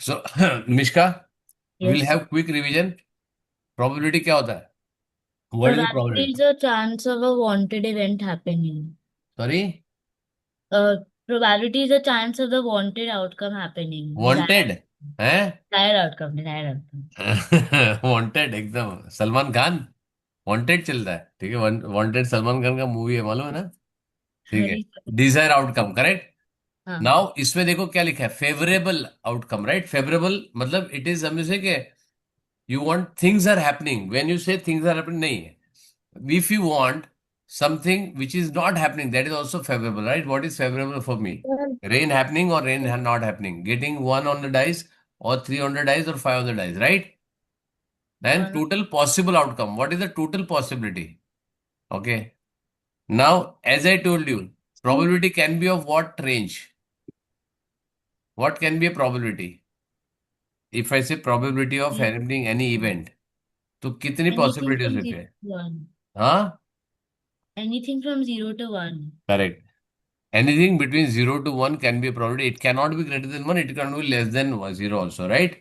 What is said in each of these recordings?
So Mishka, will Yes. Have quick revision. Probability क्या होता है? What is the Probability is probability? a chance of a wanted event happening. Sorry. Probability is a chance of the wanted outcome happening. Wanted है. Desired outcome, desired outcome. Wanted एकदम Salman Khan. Wanted चल रहा है, ठीक है. वांटेड सलमान खान का movie है, मालूम है ना? ठीक है. Sorry. Desire outcome, correct. हाँ. नाउ इसमें देखो क्या लिखा है, फेवरेबल आउटकम, राइट. फेवरेबल मतलब इट इज समझे कि you want things are happening. When you say things are happening, नहीं है. If you want something which is not happening, that is also favorable, right? What is favorable for me? Sir, Rain happening or rain not happening? Getting one on the dice or three on the dice or five on the dice, right? Then one. total possible outcome. What is the total possibility? Okay. Now, as I told you, probability can be of what range? What can be a probability? If I say probability of happening any event, तो कितनी Anything possibility हो from सकती zero है? to one. हाँ. Anything from 0 to 1. Correct. Anything between 0 to 1 can be a probability. It cannot be greater than 1. It cannot be less than 0 also, right?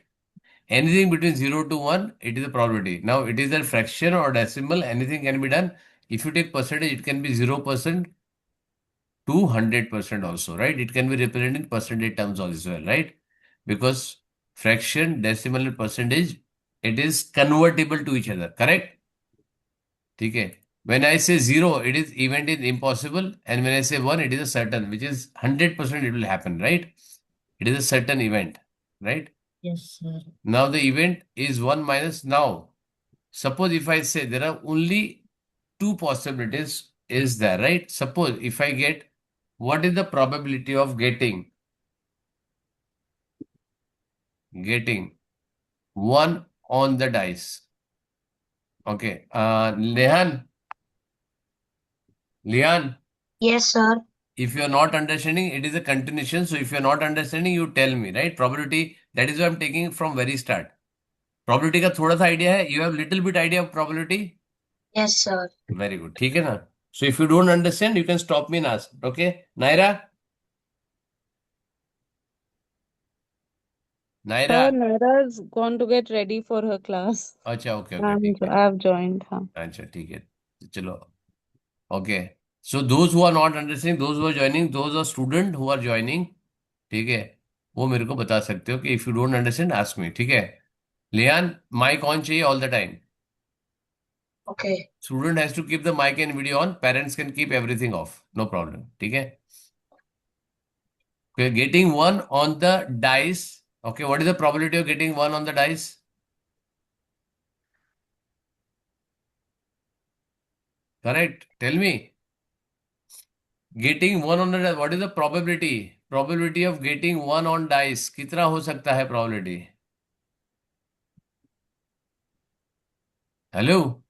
Anything between 0 to 1, it is a probability. Now, it is a fraction or decimal. Anything can be done. If you take percentage, it can be 0% to 100% also, right? It can be represented in percentage terms also, well, right? Because fraction, decimal, and percentage, it is convertible to each other, correct? ठीक है. When I say zero, it is event is impossible, and when I say one, it is a certain, which is 100% it will happen, right? It is a certain event, right? Yes, sir. Now the event is one minus. Now, suppose if I say there are only two possibilities, is there, right? Suppose if I get, what is the probability of getting one on the dice? Okay, Lian. Yes, sir. If you are not understanding, it is a continuation. So if you are not understanding, you tell me, right? Probability, that is why I'm taking from very start. Probability का थोड़ा सा idea है. You have little bit idea of probability. Yes, sir. Very good. ठीक है ना? So if you don't understand, you can stop me and ask. Okay? Naira? Naira? Naira's gone to get ready for her class. अच्छा, okay okay, ठीक है. I've joined her. अच्छा, ठीक है. चलो. Okay. So those who are not understanding, those who are joining, those are student who are joining, ठीक है, वो मेरे को बता सकते हो कि if you don't understand ask me, ठीक है. लियान, माइक ऑन चाहिए all the time. Okay. Student has to keep the mic and video on. Parents can keep everything off. No problem. ठीक है. Okay, getting one on the dice. Okay, what is the probability of getting one on the dice? Correct. Tell me. Getting one on the dice. What is the probability? Probability of getting one on dice. कितना हो सकता है probability? Hello.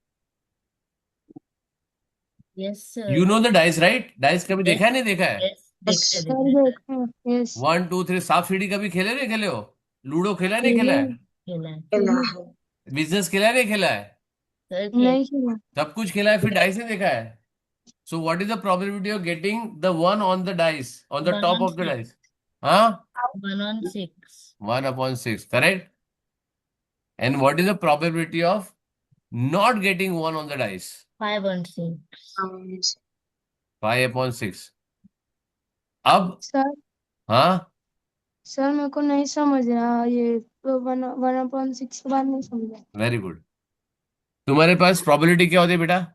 Yes, You sir. know the dice, right? Dice कभी Yes, देखा है, नहीं देखा है? yes. देखा है, Yes. Sir, देखा है. yes. 1 2 3 सांप सीढ़ी कभी खेले नहीं खेले हो? लूडो खेला नहीं खेला है? खेले खेला है. Ella. बिजनेस खेला नहीं खेला है? सर खेल. नहीं खेला सब कुछ खेला है, फिर डाइस नहीं देखा है? So what is the probability of getting the one on the dice, on the One top on of the six. dice? Huh? 1 on 6. 1/6, correct? And what is the probability of not getting one on the dice? 5 on 6. Yes. 5/6. अब. Sir हाँ. Sir मेरे को नहीं समझ रहा ये 1/6 के बाद नहीं समझा वेरी गुड. तुम्हारे पास प्रोबेबिलिटी क्या होती है बेटा?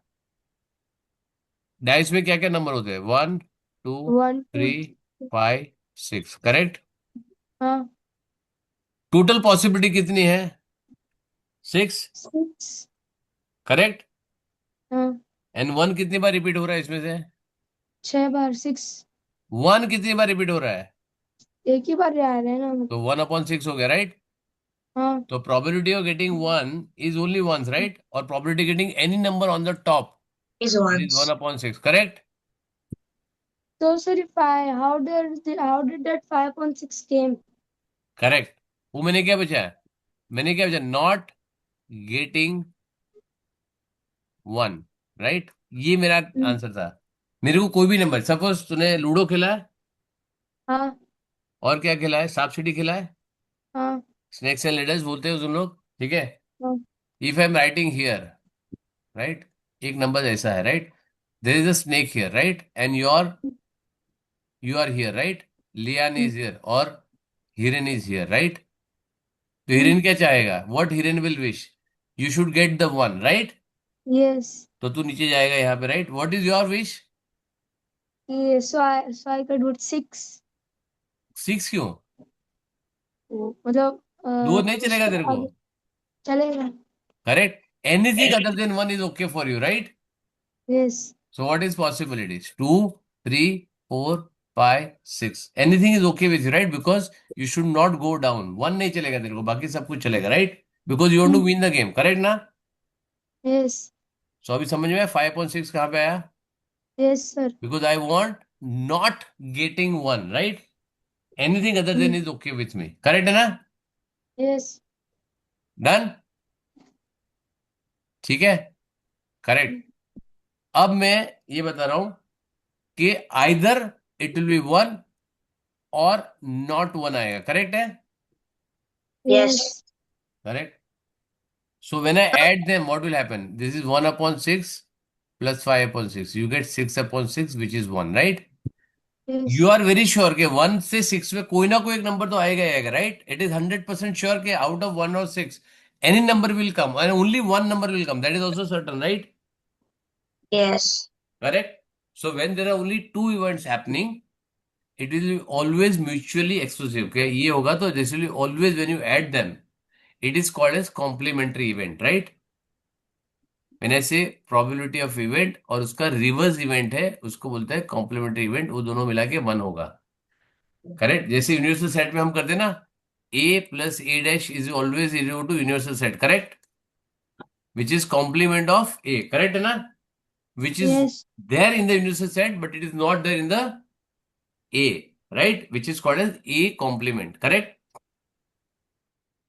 डाइस में क्या क्या नंबर होते हैं? 1 2 वन टू 3 5 6, करेक्ट. हाँ टोटल पॉसिबिलिटी कितनी है? 6, 6 करेक्ट. हाँ एंड वन कितनी बार रिपीट हो रहा है इसमें से? 6 बार 6 वन कितनी बार रिपीट हो रहा है? एक ही बार आ रहे हैं ना तो 1/6 हो गया, राइट. हाँ तो probability of getting one is only once, right? Or probability getting any number on the top, Is that is one once. upon six, correct? तो sir 5 how did that 5/6 came Correct. वो मैंने क्या बचा? मैंने क्या बचा? Not getting one, right? ये मेरा आंसर था. मेरे को कोई भी नंबर, सपोज तूने लूडो खेला है हाँ और क्या खेला है, सांप सीढ़ी खेला है, हाँ स्नेक्स एंड लेडर्स बोलते हो तुम लोग, ठीक है। हाँ। If I am writing here, right, एक नंबर ऐसा है, right, there is a snake here, right, and you are here, right, lion is here और हिरन इज हियर, राइट। तो हिरन क्या चाहेगा, व्हाट हिरन will wish, you should get the one, right. Yes. तो तू नीचे जाएगा यहाँ पे, right, what is your wish. Yes. So I could do 6. 6 क्यों, तो मतलब दो नहीं चलेगा उसके तेरे को, आगे चलेगा। Correct, anything other than one is okay for you, right. Yes. So what is possibilities? 2, 3, 4, 5, 6. Anything is okay with you, right? Because you should not go down. One नहीं चलेगा तेरे को, बाकी सब कुछ चलेगा, right? Because you want to win the game, correct ना? Yes. So अभी समझ में आया 5.6 कहाँ पे आया? Yes, sir. Because I want not getting one, right? Anything other than is okay with me. Correct है ना? Yes. Done? ठीक है? Correct. अब मैं ये बता रहा हूं कि either it will be 1 और not 1 आएगा, करेक्ट है? Yes. Correct. So when I add them, what will happen? This is 1 upon 6 plus 5 upon 6. You get 6 upon 6, which is 1, right? Yes. You are very sure कि 1 से 6 में कोई ना कोई एक नंबर तो आएगा ही आएगा, right? It is 100% sure कि out of 1 or 6, any number will come and only one number will come. That is also certain, right? Yes. Correct? So when there are only two events happening, it will be always mutually exclusive. Okay? ये होगा तो this will be always when you add them, it is called as complementary event, right? मैंने ऐसे probability of event और उसका reverse event है, उसको बोलते हैं कॉम्प्लीमेंट्री इवेंट, वो दोनों मिला के 1 होगा, करेक्ट। जैसे यूनिवर्सल सेट में हम करते हैं ना, A plus A dash is always equal to universal set, correct, which is complement of A, correct है ना, which is Yes. There in the universal set but it is not there in the A, right, which is called as A complement, correct,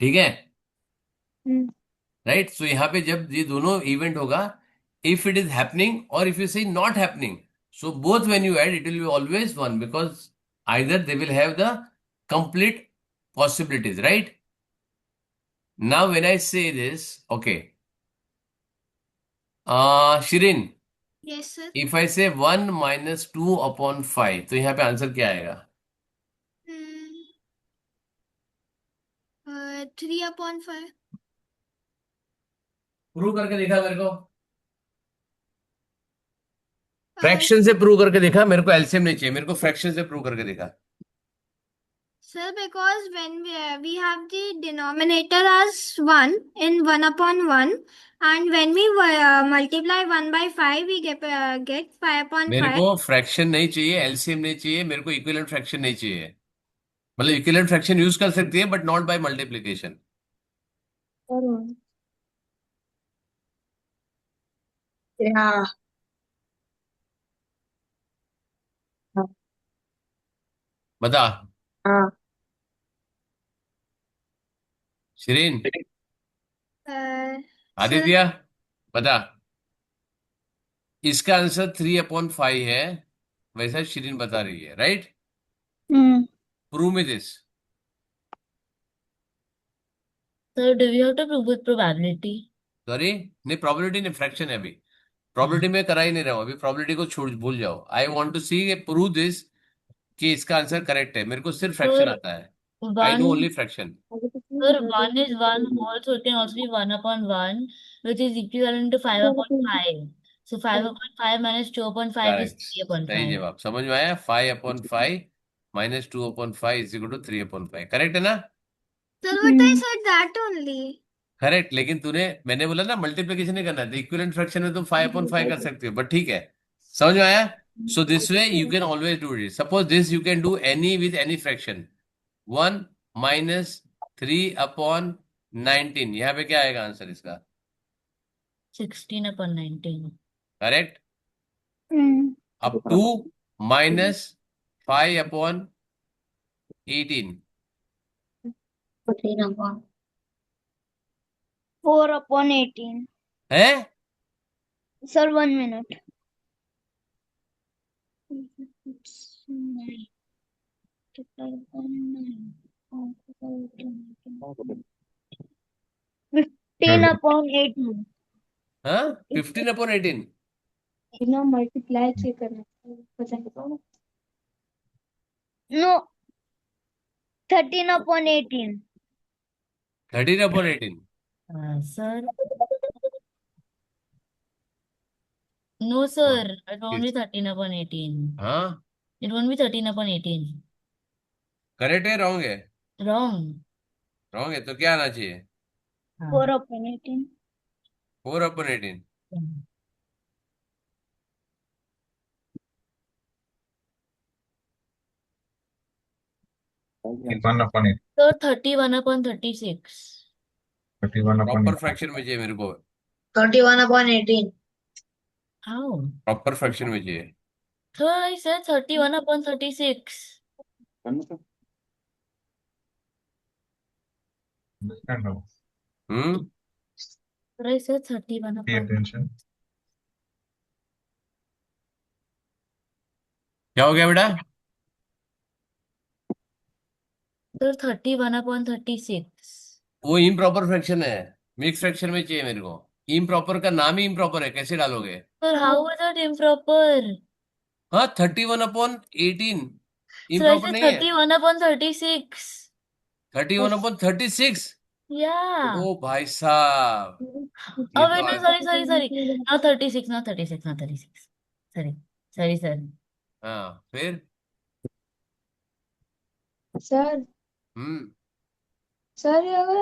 ठीक है, Hmm. Right. सो यहाँ पे जब ये दोनों event होगा, if it is happening or if you say not happening, so both when you add it will be always 1 because either they will have the complete possibilities, right? Now when I say this, okay, Shirin, Yes, sir. if I say 1 minus 2 upon 5, तो यहाँ पे answer क्या आएगा? 3/5. Prove करके दिखा मेरे को, fraction से प्रूव करके दिखा, मेरे को एलसीएम नहीं चाहिए, मेरे को फ्रैक्शन से प्रूव करके दिखा। Sir, because when we have the denominator as 1 in 1/1, and when we multiply 1 by 5, we get मेरे 5/5. को फ्रैक्शन नहीं चाहिए, एलसीएम नहीं चाहिए, मेरे को इक्विवेलेंट फ्रैक्शन नहीं चाहिए, मतलब इक्विवेलेंट फ्रैक्शन यूज कर सकती है बट नॉट बाय मल्टीप्लिकेशन। और Yeah. बता हाँ. शिरीन, Sir, आदित्य, बता, इसका आंसर 3/5 है, वैसा शिरीन बता रही है, राइट। प्रूव में this, So do we have to prove with probability? Sorry, नहीं प्रोबेबिलिटी नहीं, फ्रैक्शन है अभी, प्रोबेबिलिटी में करा ही नहीं रहा हूं अभी, प्रोबेबिलिटी को छोड़ भूल जाओ। I want to see prove this कि इसका आंसर करेक्ट है, मेरे को सिर्फ फ्रैक्शन Sir, आता है, I know only fraction. Sir, 1 is 1 whole, so it can also be 1/1, which is equivalent to 5/5. So 5/5 minus 2/5 is correct, सही 3/5. जवाब, समझ में आया, 5/5 minus 2/5 is equal to 3/5, correct है ना? sir, but I said that only. Correct, लेकिन तूने, मैंने बोला ना मल्टीप्लिकेशन नहीं करना, इक्विवेलेंट फ्रैक्शन में तुम 5/5 कर सकते हो, बट ठीक है, समझ में आया। So this way you can always do it, suppose this you can do any with any fraction, 1 minus 3/19, यहाँ पे क्या आएगा आंसर इसका? 16/19. करेक्ट। अब 2 माइनस 5/18, 4/18. है? Sir, 1 minute. 15 upon 18. हाँ 15/18 बिना मल्टीप्लाई किए करना पता नहीं। No, 13 upon 18. 13/18 Sir, no, sir. It won't be 13 upon 18. हाँ It won't be 13 upon 18. Correct है रॉन्ग है? Wrong. रॉन्ग है तो क्या आना चाहिए? 4 upon 18. 4/18 1 upon 8. Sir, 31 upon 36. 31 upon proper 8. Fraction में चाहिए मेरे को, 31/18. How? प्रॉपर फ्रैक्शन में चाहिए। Sir, I said 31 upon 36. Understand now? Sir, I said 31 Pay upon. attention. क्या हो गया बेटा? Sir, 31 upon 36. वो इम्प्रॉपर फ्रैक्शन है, मिक्स फ्रैक्शन में चाहिए मेरे को। इम्प्रॉपर का नाम ही इम्प्रॉपर है, कैसे डालोगे? Sir, how was that improper? हाँ 31/18 Sir, I इम्प्रॉपर said नहीं है। 31 upon 36. 31/36 Yeah. ओ भाई साहब, ये Oh, तो wait, no, sorry. Not 36, not 36, not 36. Sorry, sir. हाँ फिर सर हम्म सर ये अगर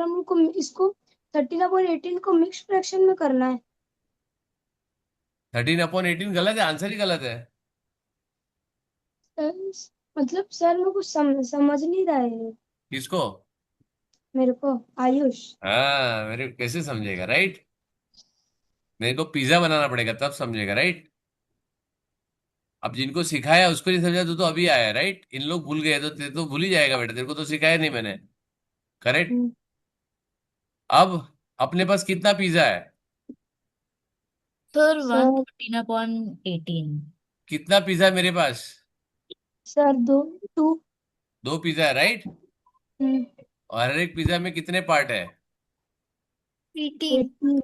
हमको इसको 13/18 को मिक्स फ्रैक्शन में करना है 13/18 गलत है, आंसर ही गलत है। सर, मतलब सर मेरे को समझ नहीं रहा है किसको? मेरे को आयुष। हाँ मेरे को कैसे समझेगा, राइट? मेरे को पिज्जा बनाना पड़ेगा तब समझेगा, राइट? अब जिनको सिखाया उसको नहीं समझा तो अभी आया, राइट? इन लोग भूल गए तो तेरे तो भूल ही जाएगा बेटा, तेरे को तो सिखाया नहीं मैंने, करेक्ट? अब अपने पास कितना पिज्जा है? Sir, sir 113 upon 18. कितना पिज्जा है मेरे पास? सर 2 2 पिज्जा है, राइट? और हर एक पिज्जा में कितने पार्ट है? 18. 18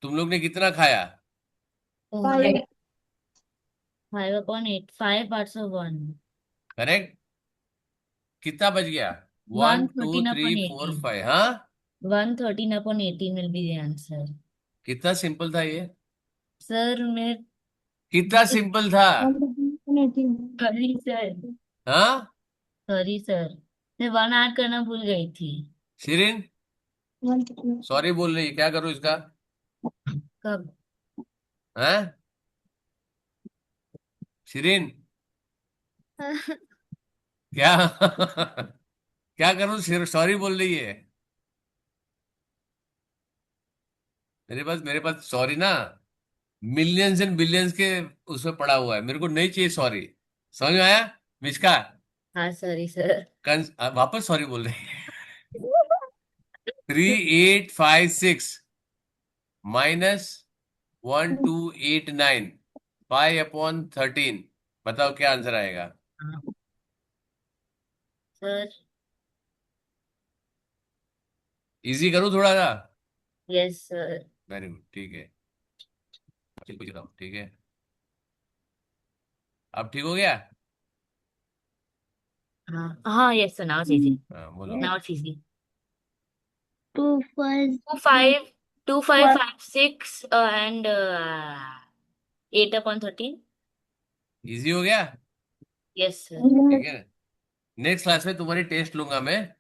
तुम लोग ने कितना खाया? Oh, 5 5 upon 8. 5 parts of 1. Correct? कितना बच गया? 1 2 113 3 upon 4 18. 5 हाँ 113 upon 18 will be the answer. कितना सिंपल था ये? Sir, मैं कितना सिंपल था? 118 सॉरी सर. हाँ सॉरी सर. मैं 1 ऐड करना भूल गई थी. शिरीन 113 सॉरी बोल रही है, क्या करूँ इसका? कब? हाँ शिरीन क्या क्या करूँ? सॉरी बोल रही है। मेरे पास सॉरी ना मिलियंस एंड बिलियंस के उसमें पड़ा हुआ है, मेरे को नहीं चाहिए सॉरी। समझ में आया मिश्का? हाँ सॉरी सर. वापस सॉरी बोल रही है। 3856 माइनस 1289 5/13, बताओ क्या आंसर आएगा? सर. इजी करूँ थोड़ा सा? Yes sir. वेरी गुड, ठीक है, चल पूछ रहा हूँ, ठीक है? अब ठीक हो गया? हाँ yes sir. Now it's easy. हाँ बोलो। Now it's easy. 2 5 2556 and 8 upon 13. Easy हो गया, यस सर. ठीक है? नेक्स्ट क्लास में तुम्हारी टेस्ट लूंगा मैं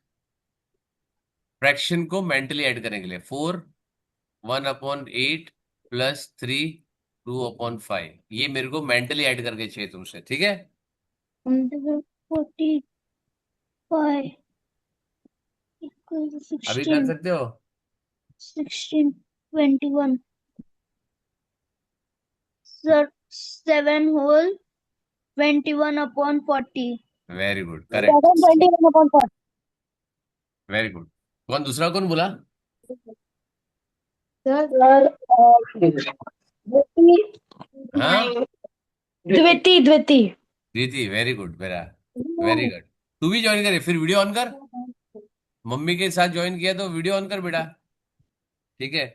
फ्रैक्शन को मेंटली ऐड करने के लिए। 4 1/8 प्लस 3 2/5, ये मेरे को मेंटली ऐड करके चाहिए तुमसे, ठीक है? 45 अभी कर 16 सकते हो? 16 21. Sir, 7 whole 21 upon 40. Very good, correct, 21 upon 40. Very good. दूसरा कौन बोला? सर हाँ द्विती दीदी, वेरी गुड बेटा, वेरी गुड। तू भी ज्वाइन करे, फिर वीडियो ऑन कर। मम्मी के साथ ज्वाइन किया तो वीडियो ऑन कर बेटा, ठीक है।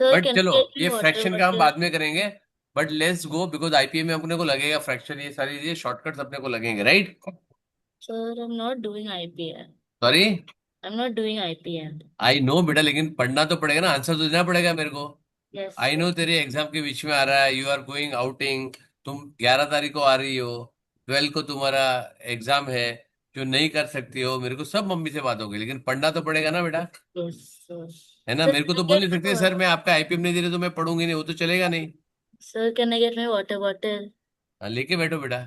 सर बट कैन चलो, आई गेट ये मी वाटर फ्रैक्शन का हम बॉटल? बाद में करेंगे। But let's go, because IPA में अपने को लगेगा फ्रैक्शन, ये सारी चीजें शॉर्टकट्स अपने को लगेंगे, right? Sir I am not doing IPM. Sorry, I am not doing IPM. I know बेटा, लेकिन पढ़ना तो पड़ेगा ना, आंसर तो देना पड़ेगा मेरे को। Yes I know sir. तेरे एग्जाम के बीच में आ रहा है, यू आर गोइंग आउटिंग, तुम 11 तारीख को आ रही हो, 12 को तुम्हारा एग्जाम है, जो नहीं कर सकती हो, मेरे को सब मम्मी से बात होगी, लेकिन पढ़ना तो पड़ेगा ना बेटा, यस सर। है ना। सर मेरे को कैन तो आई बोल गेट नहीं सकती मी सर मैं आपका आईपीएम नहीं दे रही तो मैं पढ़ूंगी नहीं, वो तो चलेगा नहीं। Sir can I get me water bottle? हाँ, लेके बैठो बेटा,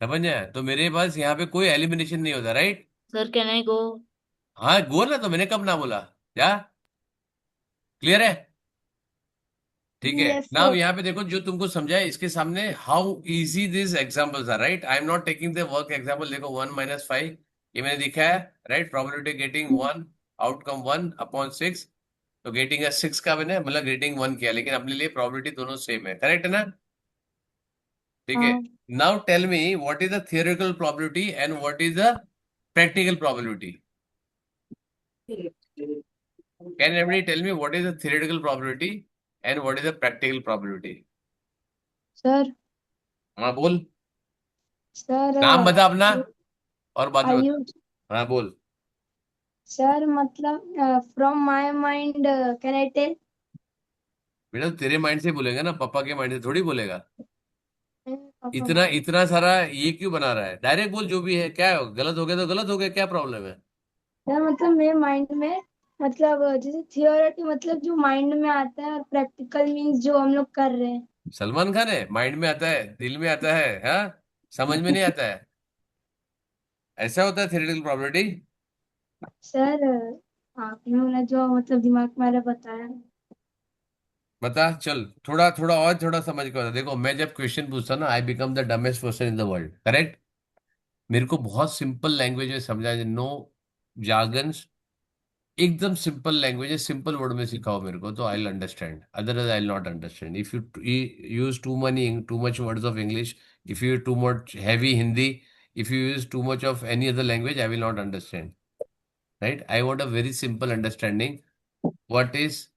समझ आया? तो मेरे पास यहाँ पे कोई एलिमिनेशन नहीं होता, राइट? सर कैन आई गो? हाँ, बोल ना, तो मैंने कब ना बोला, क्या क्लियर है? ठीक है। Yes, now sir. यहाँ पे देखो, जो तुमको समझा है इसके सामने, how easy this examples are, right? I am not taking the work example. देखो 1 - 5 ये मैंने दिखाया, राइट? Probability getting 1, outcome 1/6। तो गेटिंग 6 का मैंने मतलब गेटिंग 1 किया, लेकिन अपने लिए प्रोबेबिलिटी दोनों सेम है, करेक्ट है ना? ठीक है। हाँ now tell me what is the theoretical probability and what is the practical probability? Can everybody tell me what is the theoretical probability and what is the practical probability? Sir हाँ बोल, sir नाम बता अपना और बाद में आयु बता। हाँ बोल सर मतलब from my mind can I tell? बेटा, तो तेरे माइंड से बोलेगा ना, पापा के माइंड से थोड़ी बोलेगा। पापा इतना इतना सारा ये क्यों बना रहा है? डायरेक्ट बोल, जो भी है। क्या है? गलत हो गया तो गलत हो गया, क्या प्रॉब्लम है? सर मतलब मेरे माइंड में मतलब जैसे थियोरेटी मतलब जो माइंड में आता है और प्रैक्टिकल मींस जो हम लोग कर रहे हैं। सलमान खान है, माइंड में आता है, दिल में आता है, हाँ, समझ में नहीं आता है। ऐसा होता है थियोरेटिकल प्रोबेबिलिटी। सर आपने बोला जो मतलब दिमाग में आ रहा है बताया। बता चल, थोड़ा थोड़ा और थोड़ा समझ के बता। देखो, मैं जब क्वेश्चन पूछता ना, I become the dumbest person in the world, correct? मेरे को बहुत सिंपल लैंग्वेज में समझा, नो जार्गन्स, एकदम सिंपल लैंग्वेज है, सिंपल वर्ड में सिखाओ मेरे को, तो आई will understand, otherwise I will not understand. If you use too much words of English, if you too much heavy Hindi, if you use too much of any other language, I will not understand, right? I want a very simple understanding, what is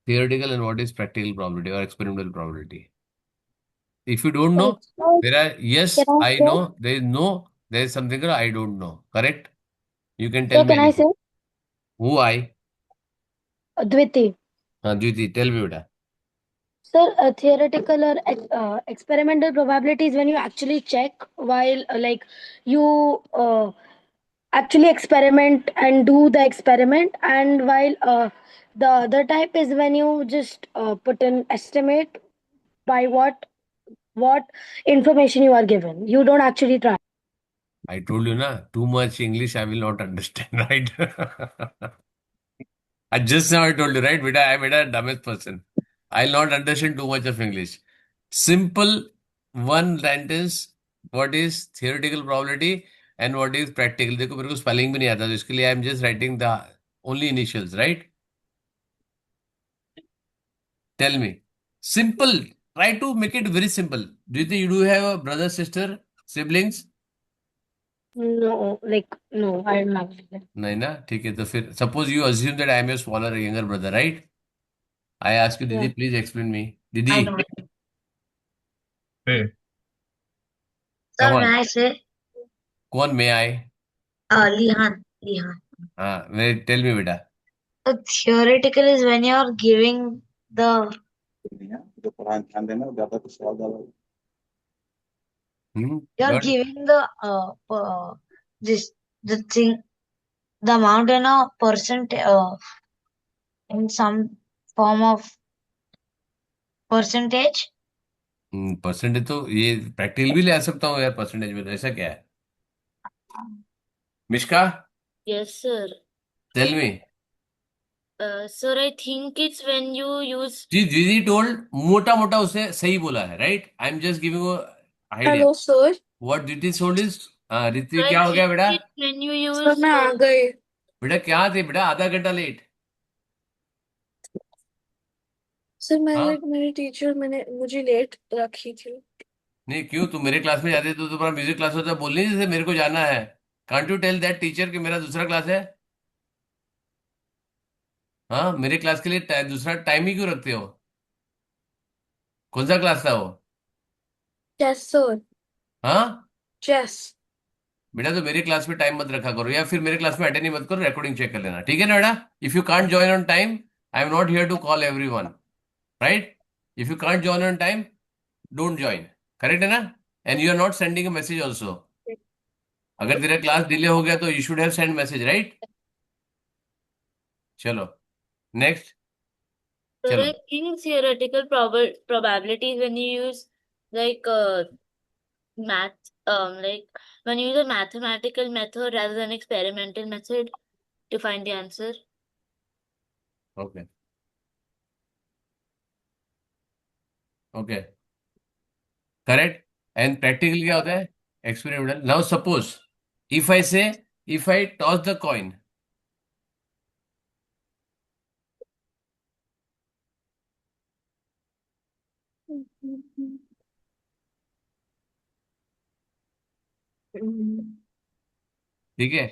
theoretical and what is practical probability or experimental probability. If you don't know, Sir, there are, yes, can I I say? know, there is no, there is something called I don't know, correct? You can tell Sir, me can I say? anything. Who I? Adviti. हाँ Jyoti, tell me बेटा. Sir, theoretical or experimental probability is when you actually check while you actually experiment and do the experiment, and while the other type is when you just put an estimate by what information you are given. You don't actually try. I told you ना, too much English I will not understand, right? I just now I told you, right, बेटा, I am बेटा dumbest person. I'll not understand too much of English. Simple one sentence. What is theoretical probability and what is practical? देखो मेरे को spelling भी नहीं आता, तो इसके लिए I am just writing the only initials, right? Tell me. Simple. Try to make it very simple. Do you think you do have a brother, sister, siblings? No, no, I don't have that. नहीं ना, ठीक है। तो फिर suppose you assume that I am your smaller younger brother, right? I ask you, Yeah. Didi, please explain me. I Didi, know. Hey, come Sir, may on. I say? कौन may I? Lihan. Lihan. हाँ, मैं tell me बेटा. So theoretical is when you're giving the you're But giving the this the thing the amount in a percent in some form of percentage. Percentage तो ये practical भी ले आ सकता हूँ यार, परसेंटेज में तो ऐसा क्या है? Mishka, Yes, sir. Tell me. Sir, I think it's when you use. जी दीदी टोल्ड, मोटा मोटा उसे सही बोला है, right? I am just giving idea. Hello sir. What दीदी told is, Sir, Hrithik I क्या हो गया think बेटा? it's when you sir use. मैं आ गई। बेटा क्या थे बेटा, आधा घंटा लेट? सर हाँ, मेरी टीचर मैंने मुझे लेट रखी थी। नहीं क्यों, तुम मेरे क्लास में जाते तो तुम्हारा म्यूजिक क्लास होता, बोल नहीं जैसे मेरे को जाना है। Can't you tell that teacher कि मेरा दूसरा क्लास है? हाँ, मेरे क्लास के लिए दूसरा टाइम ही क्यों रखते हो? कौन सा क्लास था वो? Yes, sir. हाँ, Yes. बेटा तो मेरे क्लास में टाइम मत रखा करो, या फिर मेरे क्लास में अटेंड ही मत करो, रिकॉर्डिंग चेक कर लेना, ठीक है ना बेटा? If you can't join on time, I am not here to call everyone, right? If you can't join on time, don't join, correct है ना? And you are not sending a message also. अगर तेरा class delay हो गया तो you should have send message, right? चलो next, So चलो। like in theoretical probabilities when you use like math like when you use a mathematical method rather than experimental method to find the answer. Okay, okay, correct. And practical क्या होता है? Experimental. Now suppose if I say, if I toss the coin, ठीक है?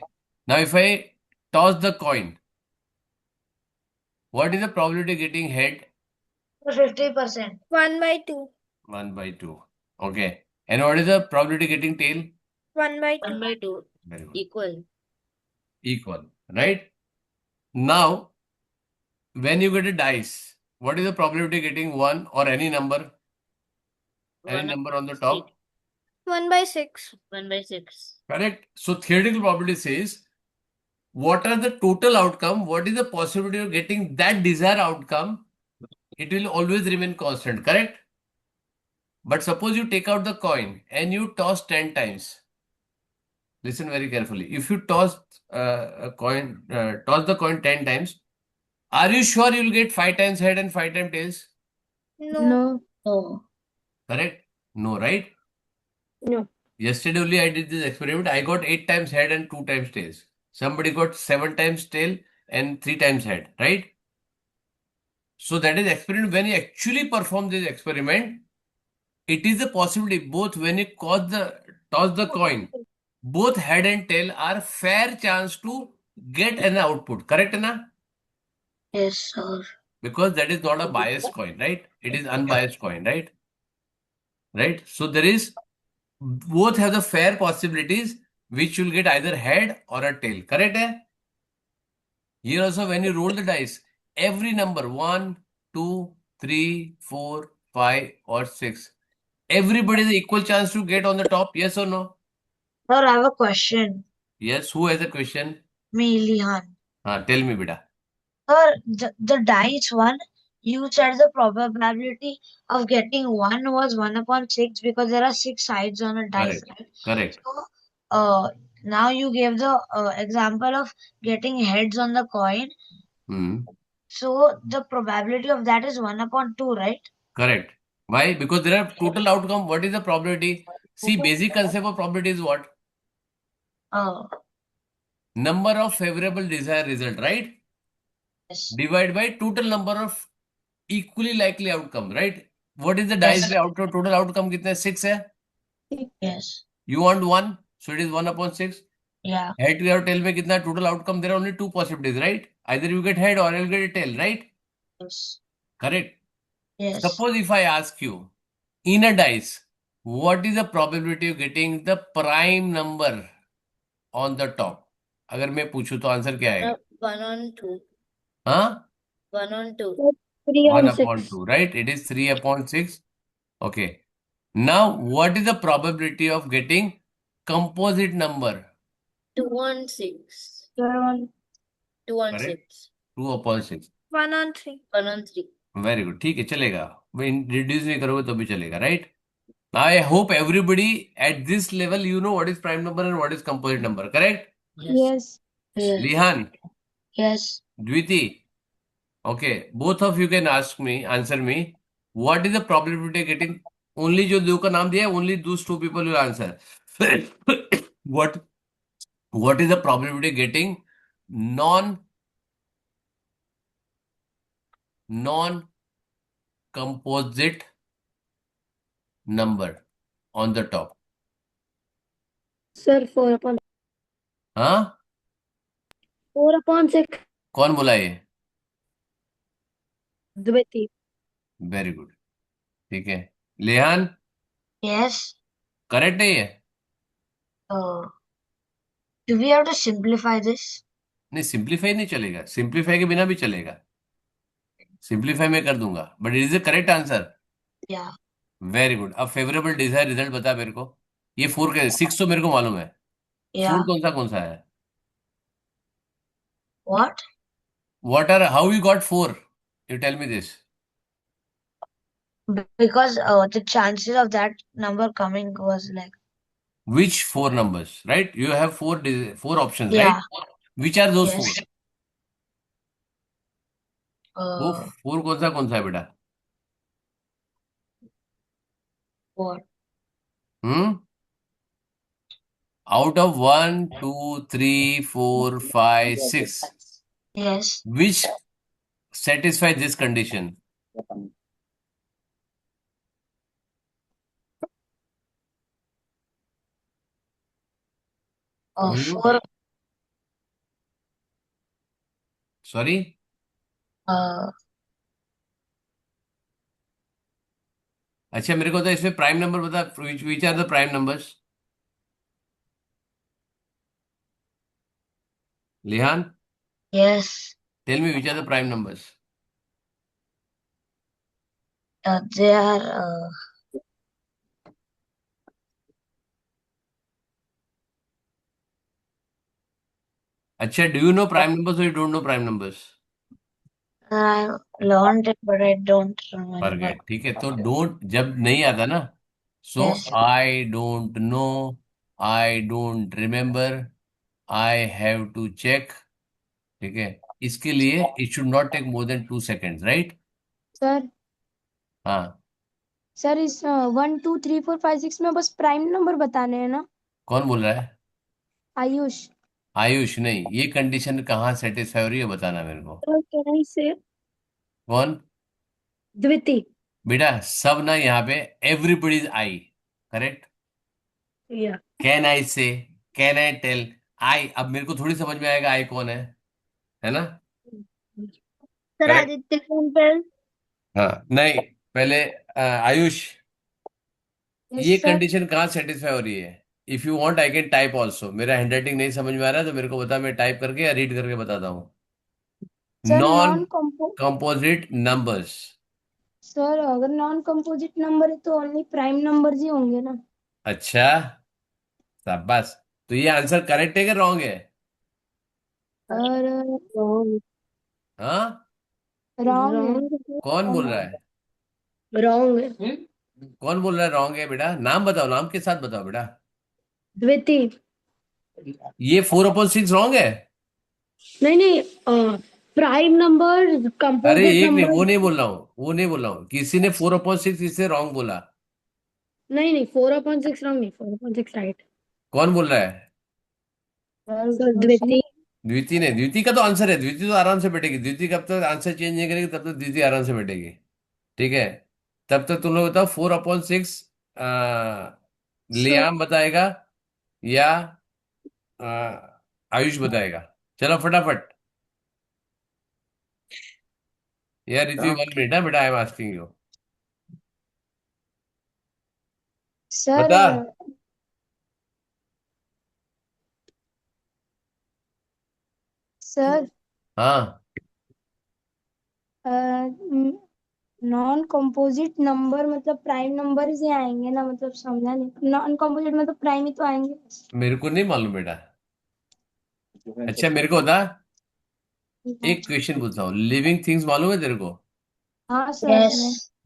Now if I toss the coin, what is the probability getting head? 50%. 1/2. 1/2, okay. And what is the probability getting tail? 1/2. 1/2 Very good. equal. Equal, right? Now when you get a dice, what is the probability getting one or any number, any 1 number on the upon top? 1/6. 1/6. Correct. So theoretical probability says what are the total outcome, what is the possibility of getting that desired outcome, it will always remain constant, correct? But suppose you take out the coin and you toss 10 times. Listen very carefully. If you toss toss the coin 10 times, are you sure you'll get 5 times head and 5 times tails? No. No. Correct? No, right? No. Yesterday only I did this experiment. I got 8 times head and 2 times tails. Somebody got 7 times tail and 3 times head, right? So that is experiment. When you actually perform this experiment, it is a possibility both when you toss the coin, both head and tail are fair chance to get an output. Correct, na? Yes, sir. Because that is not a biased coin, right? It is unbiased coin, right? Right? So there is, both have the fair possibilities which you'll get either head or a tail. Correct? Hai? Here also when you roll the dice, every number 1, 2, 3, 4, 5 or 6, everybody has equal chance to get on the top. Yes or no? Sir, I have a question. Yes. Who has a question? Me, Lihan. Tell me, beta. Sir, the dice one, you said the probability of getting one was 1/6 because there are 6 sides on a dice, Correct. right? Correct. So, now you gave the example of getting heads on the coin. Hmm. So the probability of that is 1/2, right? Correct. Why? Because there are total outcome. What is the probability? See, basic concept of probability is what? Oh, Number of favorable desired result, right? yes. Divide by total number of equally likely outcome, right? What is the dice Yes. पे outcome, total outcome कितने? 6 है. Yes. You want 1, so it is 1/6. Yeah. Head to your tail में कितना total outcome? There are only 2 possibilities, right? Either you get head or you'll get a tail, right? Yes. Correct. Yes. Suppose if I ask you in a dice, what is the probability of getting the prime number on the top? अगर मैं पूछूं तो answer क्या आएगा? 1 on 2. हाँ? 1 on 2. 3 1 on upon 6. 2, right? It is 3/6. Okay. Now, what is the probability of getting composite number? 2 on 6. 2 on Correct? 6. 2/6. 1/3. 1 on 3. Very good, ठीक है, चलेगा। रिड्यूस नहीं करोगे तो भी चलेगा, right? I hope everybody at this level you know what is prime number and what is composite number, correct? Yes. Yes. लिहान, Yes. द्विति, okay, both of you can answer me, what is the probability of getting, only जो दो का नाम दिया है, only those 2 people will answer. what is the probability of getting non composite number? on the top? Sir, 4/6. हाँ, 4/6. कौन बोला ये? Dviti. वेरी गुड, ठीक है। लेहान, Yes. करेक्ट है ये? Uh, do we have to simplify this? नहीं, सिंप्लीफाई नहीं चलेगा, सिंप्लीफाई के बिना भी चलेगा, सिंप्लीफाई में कर दूंगा, but it is the correct answer. Yeah. Very good. अब फेवरेबल डिजायर रिजल्ट बता मेरे को। ये 4 का 6 तो मेरे को मालूम है, 4 Yeah. कौन सा है? What? What are, how you got 4? You tell me this. Because the chances of that number coming was like, Which 4 numbers, right? You have 4 options, right? yeah. Which are those 4? Yes. वो 4 कौन सा है बेटा? What? Hmm, out of 1 2 3 4 5 6, Yes. which satisfy this condition? Hmm? 4. Sorry, Uh, अच्छा मेरे को तो इसमें प्राइम नंबर बता, which are the prime numbers? Lihan, yes. Tell me which are the prime numbers? They are. अच्छा, do you know prime numbers और you don't know prime numbers? I learned it, but I don't remember. Forget, ठीक है, तो don't जब नहीं आता ना, so Yes. I don't know, I don't remember, I have to check, ठीक है। इसके लिए it should not take more than 2 seconds, right? Sir, हाँ, sir इस 1 2 3 4 5 6 में बस प्राइम नंबर बताने हैं ना? कौन बोल रहा है? आयुष. आयुष नहीं, ये कंडीशन कहाँ सेटिस्फाई हो रही है बताना मेरे को। Sir, can I say कौन? Dviti? बेटा सब ना यहाँ पे everybody is I, correct? Yeah. Can I से, कैन आई टेल आई, अब मेरे को थोड़ी समझ में आएगा आई कौन है ना? Sir, correct? Aditya can tell. हाँ, नहीं, पहले आयुष, Yes, ये sir. कंडीशन कहाँ सेटिस्फाई हो रही है? If you want I can type also, मेरा हैंडराइटिंग नहीं समझ में आ रहा है तो मेरे को बता, मैं टाइप करके या रीड करके बताता हूँ। Sir, non non-compo. Composite numbers. Sir अगर नॉन कंपोजिट नंबर है तो ओनली प्राइम नंबर्स ही होंगे ना? अच्छा, शाबाश। तो ये आंसर करेक्ट है कि रॉन्ग है? और हाँ, रॉन्ग कौन बोल रहा है? है. रॉन्ग है. कौन बोल रहा है रॉन्ग है? बेटा नाम बताओ, नाम के साथ बताओ बेटा। द्विति. ये 4/6 रॉन्ग है? नहीं नहीं, प्राइम नंबर अरे कंपोजिट एक नहीं, नंबर. वो नहीं बोल रहा हूँ, वो नहीं बोल रहा हूँ, किसी ने 4/6 इससे रॉन्ग बोला। नहीं नहीं, 4/6 रॉन्ग नहीं, 4/6 राइट. कौन बोल रहा है? सर द्विति. द्विति ने, द्विति का तो आंसर है, द्विति तो आराम से बैठेगी, द्विति कब तक आंसर चेंज नहीं करेगी तब तक द्विति आराम से बैठेगी, ठीक है। तब तक तुम लोग बताओ 4/6 सर लियाम बताएगा या आ, आयुष बताएगा? चलो फटाफट यार, रितु 1 मिनट है बेटा, I am asking you, sir बता। सर हाँ, नॉन कंपोजिट नंबर मतलब प्राइम नंबर ही आएंगे ना, मतलब समझा नहीं. नॉन कंपोजिट मतलब प्राइम ही तो आएंगे. मेरे को नहीं मालूम बेटा। अच्छा मेरे को बता, एक क्वेश्चन पूछता हूँ, लिविंग थिंग्स मालूम है तेरे को? हाँ sir. Yes.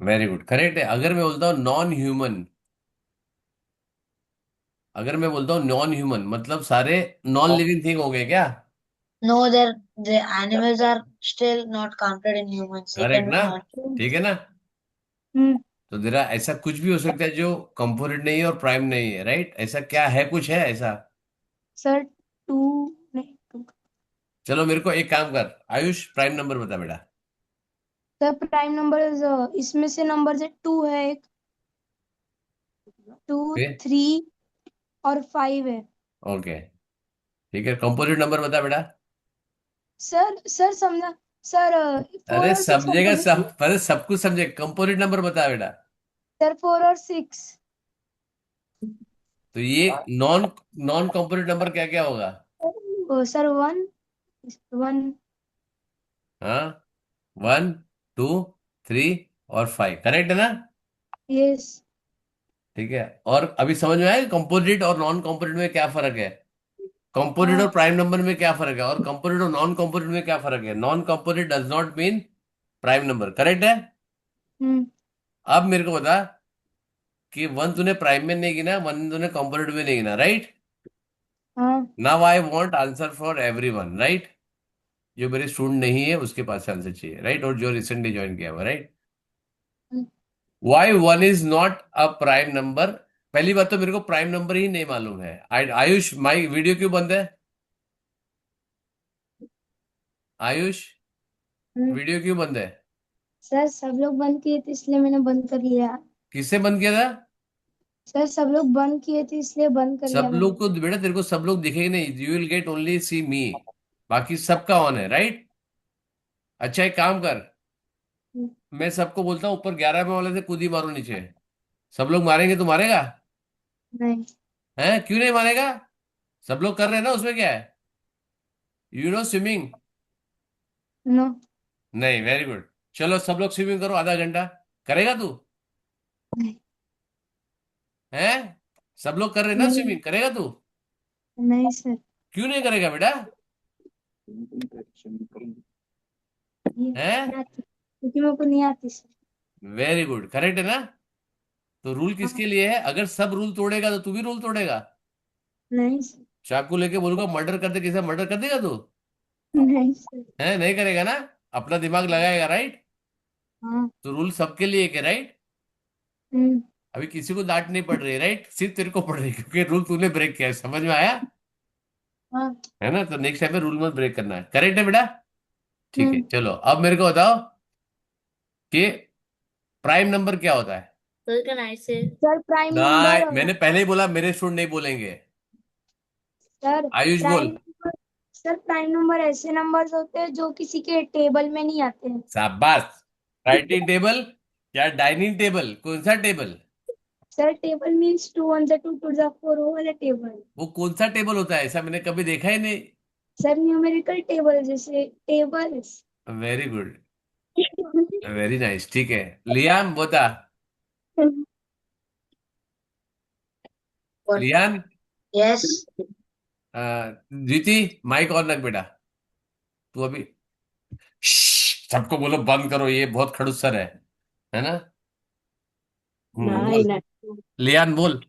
Very good, correct है। अगर मैं बोलता हूँ नॉन ह्यूमन, अगर मैं बोलता हूँ नॉन ह्यूमन मतलब सारे नॉन लिविंग थिंग हो गए क्या? No, the animals are still not counted in humans. They correct can be ना? non. ठीक है ना? हम्म. तो तेरा ऐसा कुछ भी हो सकता है जो कंपोनेंट नहीं है और प्राइम नहीं है, राइट? ऐसा क्या है, कुछ है ऐसा? सर 2 नहीं 2. चलो मेरे को एक काम कर, आयुष प्राइम नंबर बता बेटा। सर प्राइम नंबर इसमें से नंबर से 2 है एक. 2 फिर 3 और 5 है। ओके, ठीक है। कंपोजिट नंबर बता बेटा। सर समझा सर। 4 अरे और 6 समझेगा सब, अरे सब कुछ समझे। कंपोजिट नंबर बता बेटा। सर 4 और 6 तो ये नॉन नॉन कंपोजिट नंबर क्या क्या होगा? सर 1 1 हाँ, 1 2 3 और 5, करेक्ट है ना? यस ठीक है। और अभी समझ में आया कंपोजिट और नॉन कंपोजिट में क्या फर्क है? कंपोजिट और हाँ प्राइम नंबर में क्या फर्क है, और कंपोजिट और नॉन कंपोजिट में क्या फर्क है? Non composite does not mean prime number, correct है? हम्म अब मेरे को बता कि वन तूने प्राइम में नहीं गिना, वन तूने कंपोजिट में नहीं गिना, राइट? हाँ now I want answer for everyone, right? जो मेरे स्टूडेंट नहीं है उसके पास आंसर चाहिए, राइट? और जो रिसेंटली ज्वाइन किया हुआ, right? Hmm, why one is not a prime number? पहली बात तो मेरे को प्राइम नंबर ही नहीं मालूम है। आयुष, माई वीडियो क्यों बंद है? आयुष, हम्म। वीडियो क्यों बंद है? सर सब लोग बंद किए थे इसलिए मैंने बंद कर लिया। किससे बंद किया था? सर सब लोग बंद किए थे इसलिए बंद कर लिया सब मैंने। लोग को बेटा, तेरे को सब लोग दिखेंगे नहीं, यू विल गेट ओनली सी मी। बाकी सबका ऑन है, राइट? अच्छा, एक काम कर, हम्म, मैं सबको बोलता हूँ ऊपर 11 में वाले से कूदी मारो नीचे। सब लोग मारेंगे तो मारेगा? नहीं हैं, क्यों नहीं मारेगा? सब लोग कर रहे हैं ना, उसमें क्या है? You know swimming? नो नहीं, वेरी गुड। चलो सब लोग स्विमिंग करो आधा घंटा। करेगा तू? नहीं हैं? सब लोग कर रहे हैं ना नहीं स्विमिंग, करेगा तू? नहीं सर। क्यों नहीं करेगा बेटा? ये हैं? नहीं आती क्योंकि मेरे को नहीं आती सर। वेरी गुड, करेक्ट है ना? तो रूल हाँ, किसके लिए है? अगर सब रूल तोड़ेगा तो तू भी रूल तोड़ेगा। नहीं सर। चाकू लेके बोलूंगा मर्डर कर दे, किसे मर्डर कर देगा तू? नहीं सर। है, नहीं करेगा ना? अपना दिमाग लगाएगा, राइट? हाँ तो रूल सबके लिए एक है, राइट? हम्म अभी किसी को डांट नहीं पड़ रही है, राइट? सिर्फ तेरे को पड़ रही है क्योंकि रूल तूने ब्रेक किया है। समझ में आया? हाँ है ना? तो नेक्स्ट टाइम में रूल मत ब्रेक करना है, करेक्ट है बेटा? ठीक है, हम्म। चलो अब मेरे को बताओ कि प्राइम नंबर क्या होता है? So can I say? Sir prime ना, नंबर मैंने पहले ही बोला मेरे स्टूडेंट नहीं बोलेंगे। सर आयुष प्राइम बोल। नंबर सर प्राइम नंबर ऐसे नंबर्स होते हैं जो किसी के टेबल में नहीं आते हैं। शाबाश। राइटिंग टेबल या डाइनिंग टेबल, कौन सा टेबल? सर टेबल मीन्स 2 1 2 2 4 वो वाला टेबल। वो कौन सा टेबल होता है? ऐसा मैंने कभी देखा ही नहीं। सर न्यूमेरिकल टेबल जैसे tables. Very good, very nice. ठीक है, लियान बता। What? Lian, Yes. जीती, माइक ऑन रख बेटा। तू अभी सबको बोलो बंद करो, ये बहुत खड़ूस सर है ना? नहीं बोल। नहीं लियान बोल।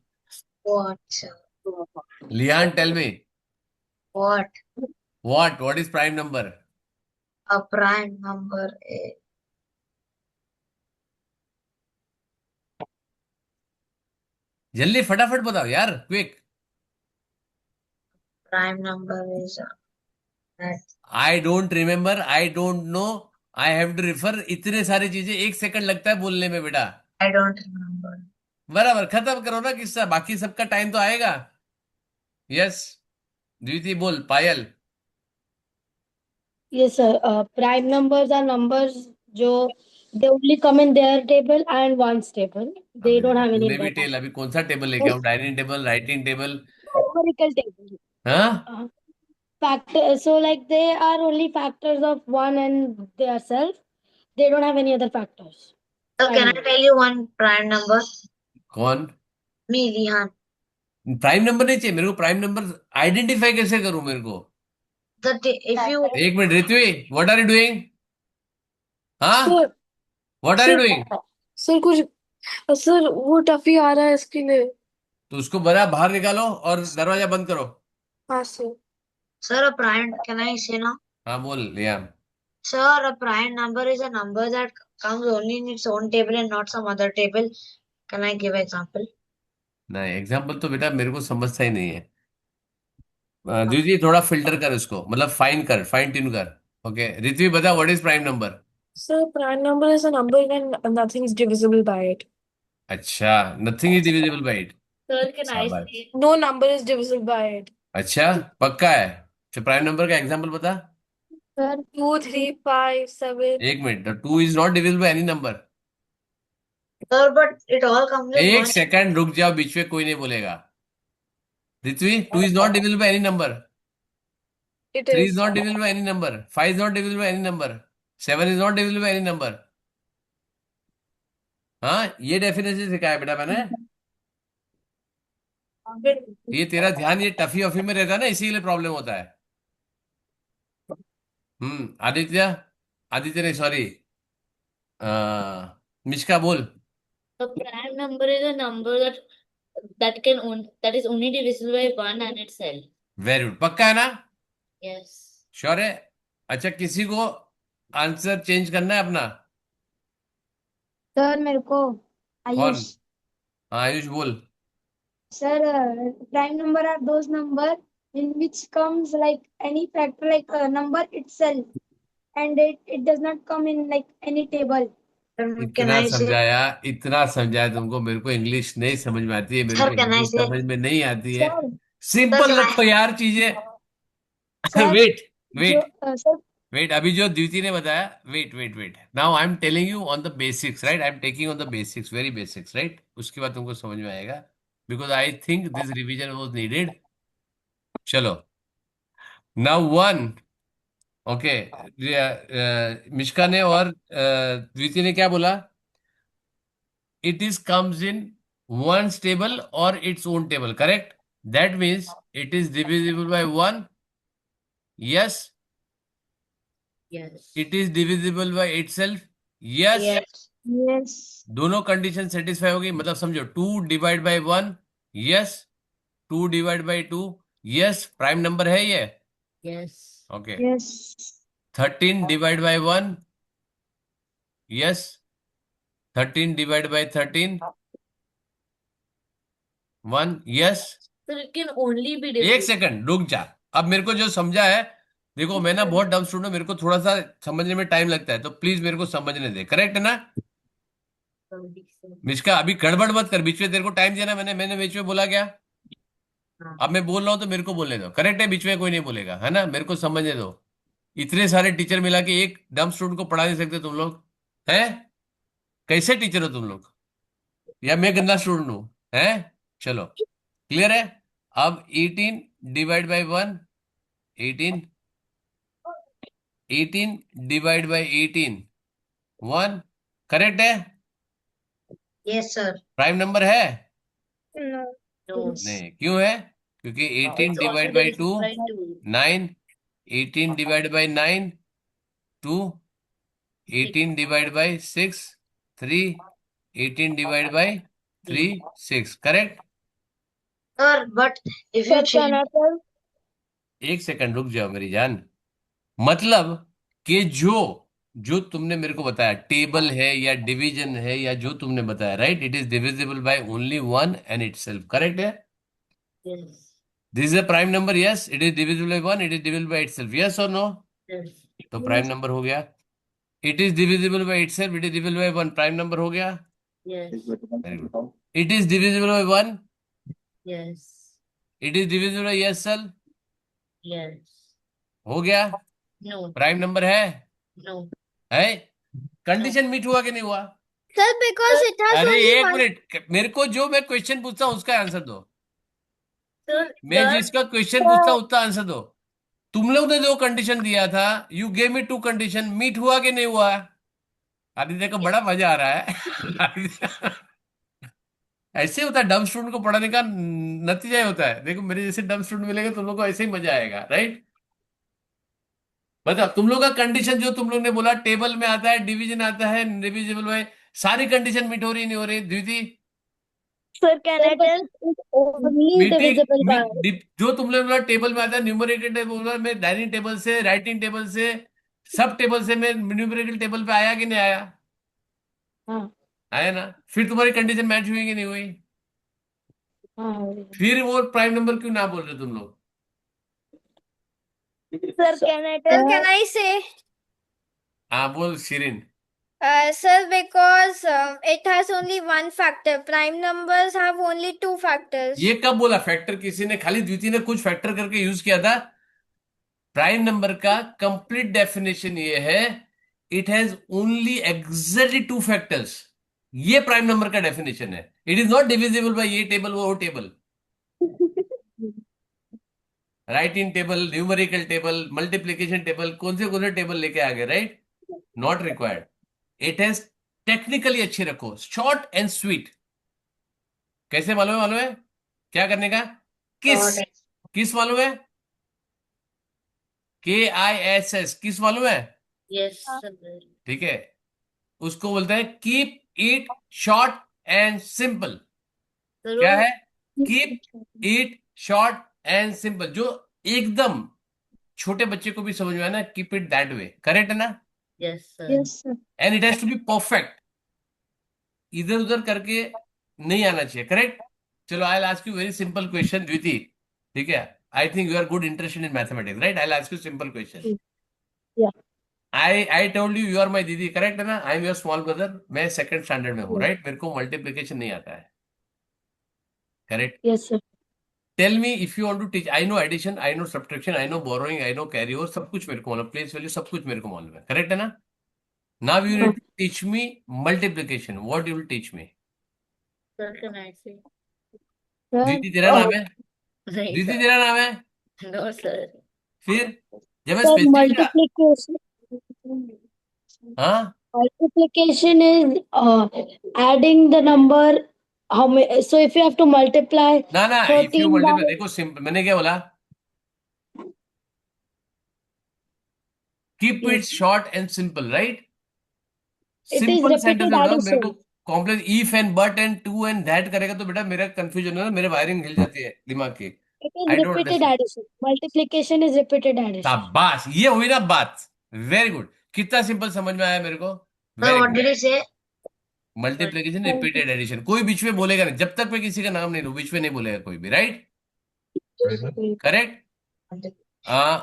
What? Liyan, tell me What? What is prime number? A prime number. A जल्दी फटाफट बताओ यार, quick. prime number is that. I don't remember, I don't know, I have to refer, इतने सारी चीजें, 1 सेकंड लगता है बोलने में बेटा। I don't remember. बराबर, खत्म करो ना किस्सा, बाकी सबका टाइम तो आएगा। यस, द्विती बोल। पायल। yes sir, prime numbers are numbers जो they only come in their table and one's table, they अभी don't देखो, have any तूने भी other टेल, factor. अभी कौन सा टेबल लेके आऊं? Dining table, writing table? Numerical table. हाँ, Factor, so like they are only factors of one and their self, they don't have any other factors. So Prime can I number. tell you one prime number? कौन? Me, Rihan. Prime number नहीं चाहिए मेरे को, prime number identify कैसे करूं मेरे को? If you एक minute, Ritvi, what are you doing? हाँ, sir what are you sir doing? Sir कुछ सर वो टफी आ रहा है इसके लिए। तो उसको बड़ा बाहर निकालो और दरवाजा बंद करो। हाँ sir. sir a prime, can I say now? हाँ बोल लिया। Sir, a prime number is a number that comes only in its own table and not some other table. Can I give example? नहीं, example तो बेटा मेरे को समझता ही नहीं है। दीदी थोड़ा फिल्टर कर इसको, मतलब फाइन कर, फाइन ट्यून कर। ओके, ऋत्वी बता, what is prime number? Sir prime number is a number when nothing is divisible by it. अच्छा, nothing is divisible bye it. Sir, can I शाबाश। say? No number is divisible by it. अच्छा, पक्का है? तो prime number का example बता। Sir, 2, 3, 5, 7. एक minute, 2 is not divisible by any number. Sir, but it all comes as एक one. Second रुक जाओ, बीच में कोई नहीं बोलेगा। पृथ्वी, 2 is not divisible by any number. It 3 is is. not divisible by any number. 5 is not divisible by any number. 7 is not divisible by any number. हाँ, ये definition सिखाया बेटा मैंने। ये तेरा ध्यान ये टफी ऑफी में रहता है ना, इसीलिए प्रॉब्लम होता है। आदित्य, आदित्य नहीं, सॉरी, मिश्का बोल। A prime number is a number that is only divisible by one and itself. Very good, पक्का है ना? Yes. श्योर है? अच्छा, किसी को आंसर चेंज करना है अपना? सर मेरे को कौन? आयुष हाँ, आयुष बोल। sir prime number are those number in which comes like any factor like a number itself and it does not come in like any table. Sir, can इतना I say? समझाया, इतना समझाया तुमको। मेरे को इंग्लिश नहीं समझ में आती है, मेरे Sir, को can I हिंदी say? समझ में नहीं आती है। Sir, सिंपल Sir, रखो यार चीजें। sir, वेट जो वेट sir वेट, अभी जो द्वितीय ने बताया, wait wait wait, now I am telling you on the basics, right? I am taking on the basics, very basics, right? उसके बाद तुमको समझ में आएगा, because I think this revision was needed. चलो, नाउ वन, ओके, मिश्का ने और द्वितीय ने क्या बोला? It is comes in one's table or its own table, correct? That means it is divisible by 1. Yes. Yes. It is divisible by itself. Yes. Yes. yes दोनों condition satisfy होगी, मतलब समझो 2 divide by 1, yes. 2 divide by 2, yes. Prime number है ये, Yes. Okay. yes 13 divide by 1, yes. 13 divide by 13, 1, yes. So it can only be एक divisible. Second रुक जा, अब मेरे को जो समझा है, देखो मैं ना बहुत डम स्टूडेंट हूं, मेरे को थोड़ा सा समझने में टाइम लगता है, तो प्लीज मेरे को समझने दे, करेक्ट है ना? मिश्का, अभी गड़बड़ मत कर, बीच में तेरे को टाइम दिया ना मैंने, बीच में बोला क्या? हाँ। अब मैं बोल रहा हूं तो मेरे को बोलने दो, करेक्ट है? बीच में कोई नहीं बोलेगा, है ना? मेरे को समझने दो। इतने सारे टीचर मिला के एक डम स्टूडेंट को पढ़ा नहीं सकते तुम लोग, हैं? कैसे टीचर हो तुम लोग? या मैं गंदा स्टूडेंट हूं, हैं? चलो, क्लियर है? अब 18 divide by 1, 18। 18 divide by 18, 1, correct है? Yes, sir. प्राइम नंबर है? no No. नहीं, क्यों है? क्योंकि 18 It's also divide by 2, divisible by 2. 9। 18 divide by 9, 2। 18 divide by 6, 3। 18 divide by 3, 6, correct? Sir, but if sir you can change, I tell एक second रुक जाओ मेरी जान। मतलब कि जो जो तुमने मेरे को बताया, टेबल है या डिवीजन है या जो तुमने बताया, right? It is divisible by only one and itself, correct है? Yes. This is a prime number, yes. It is divisible by one, it is divisible by itself, yes or no? Yes. तो prime number हो गया। It is divisible by itself, it is divisible by one, prime number हो गया। Yes. Very good. It is divisible by one, Yes. It is divisible by yes cell, Yes. हो गया। No. Prime number है? No. है? Condition meet हुआ कि नहीं हुआ? sir because it has अरे only एक one मिनट, मेरे को जो मैं क्वेश्चन पूछता हूँ उसका आंसर दो। Sir, मैं the जिसका क्वेश्चन पूछता हूँ उसका आंसर दो। तुम लोग ने जो कंडीशन दिया था, you gave me 2 condition, meet हुआ कि नहीं हुआ? आदित्य को बड़ा मजा आ रहा है। ऐसे होता है, डम स्टूडेंट को पढ़ाने का नतीजा ही होता है। देखो मेरे जैसे डम स्टूडेंट मिलेंगे तुम लोग को, ऐसे ही मजा आएगा, राइट? बताओ, तुम लोग का कंडीशन जो तुम लोग ने बोला, टेबल में आता है, डिवीजन आता है, डिविजिबल में, सारी कंडीशन मीट हो रही नहीं हो रही? द्वितीय, Sir, can sir I but tell? it's only meeting divisible by जो तुमने बोला टेबल में आता है, न्यूमरेटर टेबल में, डाइनिंग टेबल से, राइटिंग टेबल से, सब टेबल से मैं न्यूमरेटर टेबल पे आया कि नहीं आया? हाँ आया ना? फिर तुम्हारी कंडीशन मैच हुई कि नहीं हुई? हाँ फिर वो प्राइम नंबर क्यों ना बोल रहे तुम लोग? sir can I say हाँ बोल Shirin. Sir, because it has only one factor. Prime numbers have only two factors. ये कब बोला फैक्टर किसी ने? खाली द्वितीय ने कुछ फैक्टर करके यूज किया था। प्राइम नंबर का कंप्लीट डेफिनेशन ये है, it has only exactly two factors. ये प्राइम नंबर का डेफिनेशन है। It is not divisible by ये टेबल वो टेबल, राइट इन table, numerical table, multiplication table, कौन से टेबल लेके आ गए, right? Not required. It has technically अच्छे रखो, शॉर्ट एंड स्वीट। कैसे मालूम है क्या करने का? किस किस मालूम है? KISS, किस मालूम है? Yes, sir. ठीक है, उसको बोलते हैं keep it short and simple. Sir, क्या वो- है? Keep it short and simple, जो एकदम छोटे बच्चे को भी समझ में आए ना, keep it that way, correct है ना? Yes, sir. Yes, sir. And it has to be perfect, इधर उधर करके नहीं आना चाहिए, करेक्ट? चलो, I will ask you very simple question Dviti, ठीक है? I think you are good interested in mathematics, right? I will ask you simple question. Yeah. I told you are my दीदी, करेक्ट है ना? I am your small brother, मैं second standard में हूँ, right? मेरे को मल्टीप्लीकेशन नहीं आता है, correct? Yes, sir. Tell me if you want to teach. I know addition, I know subtraction, I know borrowing, I know carry over, सब कुछ मेरे को मालूम, प्लेस वैल्यू सब कुछ मेरे को मालूम है, करेक्ट है ना? Now you need to teach me multiplication. What you will teach me? Sir, can I say? Sir, दीदी तेरा नाम है? नहीं, दीदी sir. तेरा नाम है? No, sir. फिर जब मैं sir, स्पेसिफिक, multiplication. हाँ, Multiplication is adding the number. How many? So if you have to multiply ना ना, इफ यू 13 by मल्टीप्लाई, देखो सिंपल, मैंने क्या बोला? Keep it Yes. Short and simple, right? It is simple repeated sentence में बताओ मेरे को। addition. Complex if and but and to and that करेगा तो बेटा मेरा कंफ्यूजन होगा, मेरे वायरिंग हिल जाती है दिमाग की। It is I don't repeated understand. addition. Multiplication is repeated addition. शाबाश, ये हुई ना बात। वेरी गुड, कितना सिंपल समझ में आया मेरे को? Sir, very what good. did you say? Multiplication, repeated addition, कोई बीच में बोलेगा नहीं, जब तक मैं किसी का नाम नहीं लूं बीच में नहीं बोलेगा कोई भी, right? Correct?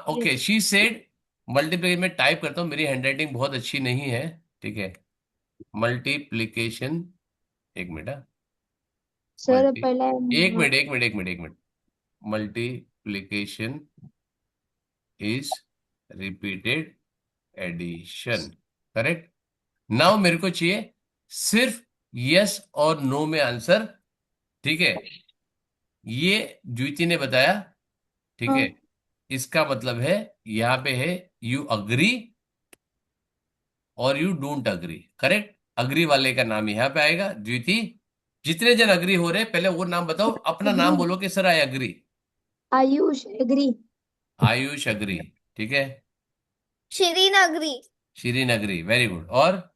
Okay, she said multiplication में टाइप करता हूँ, मेरी हैंडराइटिंग बहुत अच्छी नहीं है, ठीक है? मल्टीप्लीकेशन, एक मिनट, Sir, मल्टी पहला एक मिनट। Multiplication is repeated addition, correct? Now मेरे को चाहिए सिर्फ यस और नो में आंसर, ठीक है? ये द्वितीय ने बताया, ठीक है? इसका मतलब है यहां पे है यू अग्री और you don't agree, correct? Agree वाले का नाम यहाँ पे आएगा द्वितीय। जितने जन अग्री हो रहे पहले वो नाम बताओ, अपना नाम बोलो कि sir I agree. Ayush agree. Ayush agree, ठीक है? Shireen agree. Shireen agree, very good. और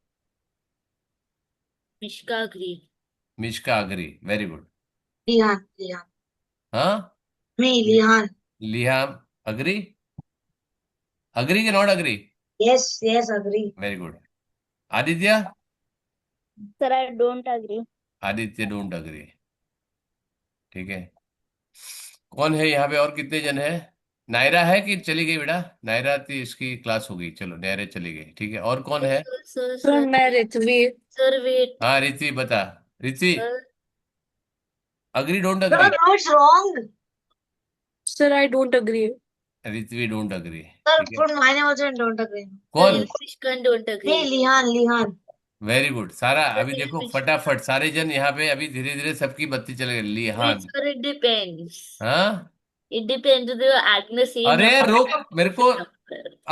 Mishka agree. Mishka agree, very good. Lihan. हाँ, Me, Lihan. Liham agree, agree के not agree? Yes, agree. Very good. Aditya? Sir, I don't agree. Aditya don't agree, ठीक है? कौन है यहाँ पे और कितने जन है? नायरा है कि चली गई बेटा? नायरा थी, इसकी क्लास हो गई, चलो नायरा चली गई, ठीक है? और कौन है? Sir, मैं ऋत्वी. sir, wait. हाँ, रित्वी बता। Ritvi, Sir, agree don't No, agree? no, it's wrong. Sir, I don't agree. Ritvi don't agree, Sir, ठीक है? put my name also and don't agree. कौन? Mishka don't agree. Me, Lihan. Very good सारा। अभी Sir, देखो Mishka. फटाफट सारे जन यहाँ पे, अभी धीरे धीरे सबकी बत्ती चल गई। लिहान, Sir, it depends. हाँ? It depends if you are acting the same अरे number. रुक, मेरे को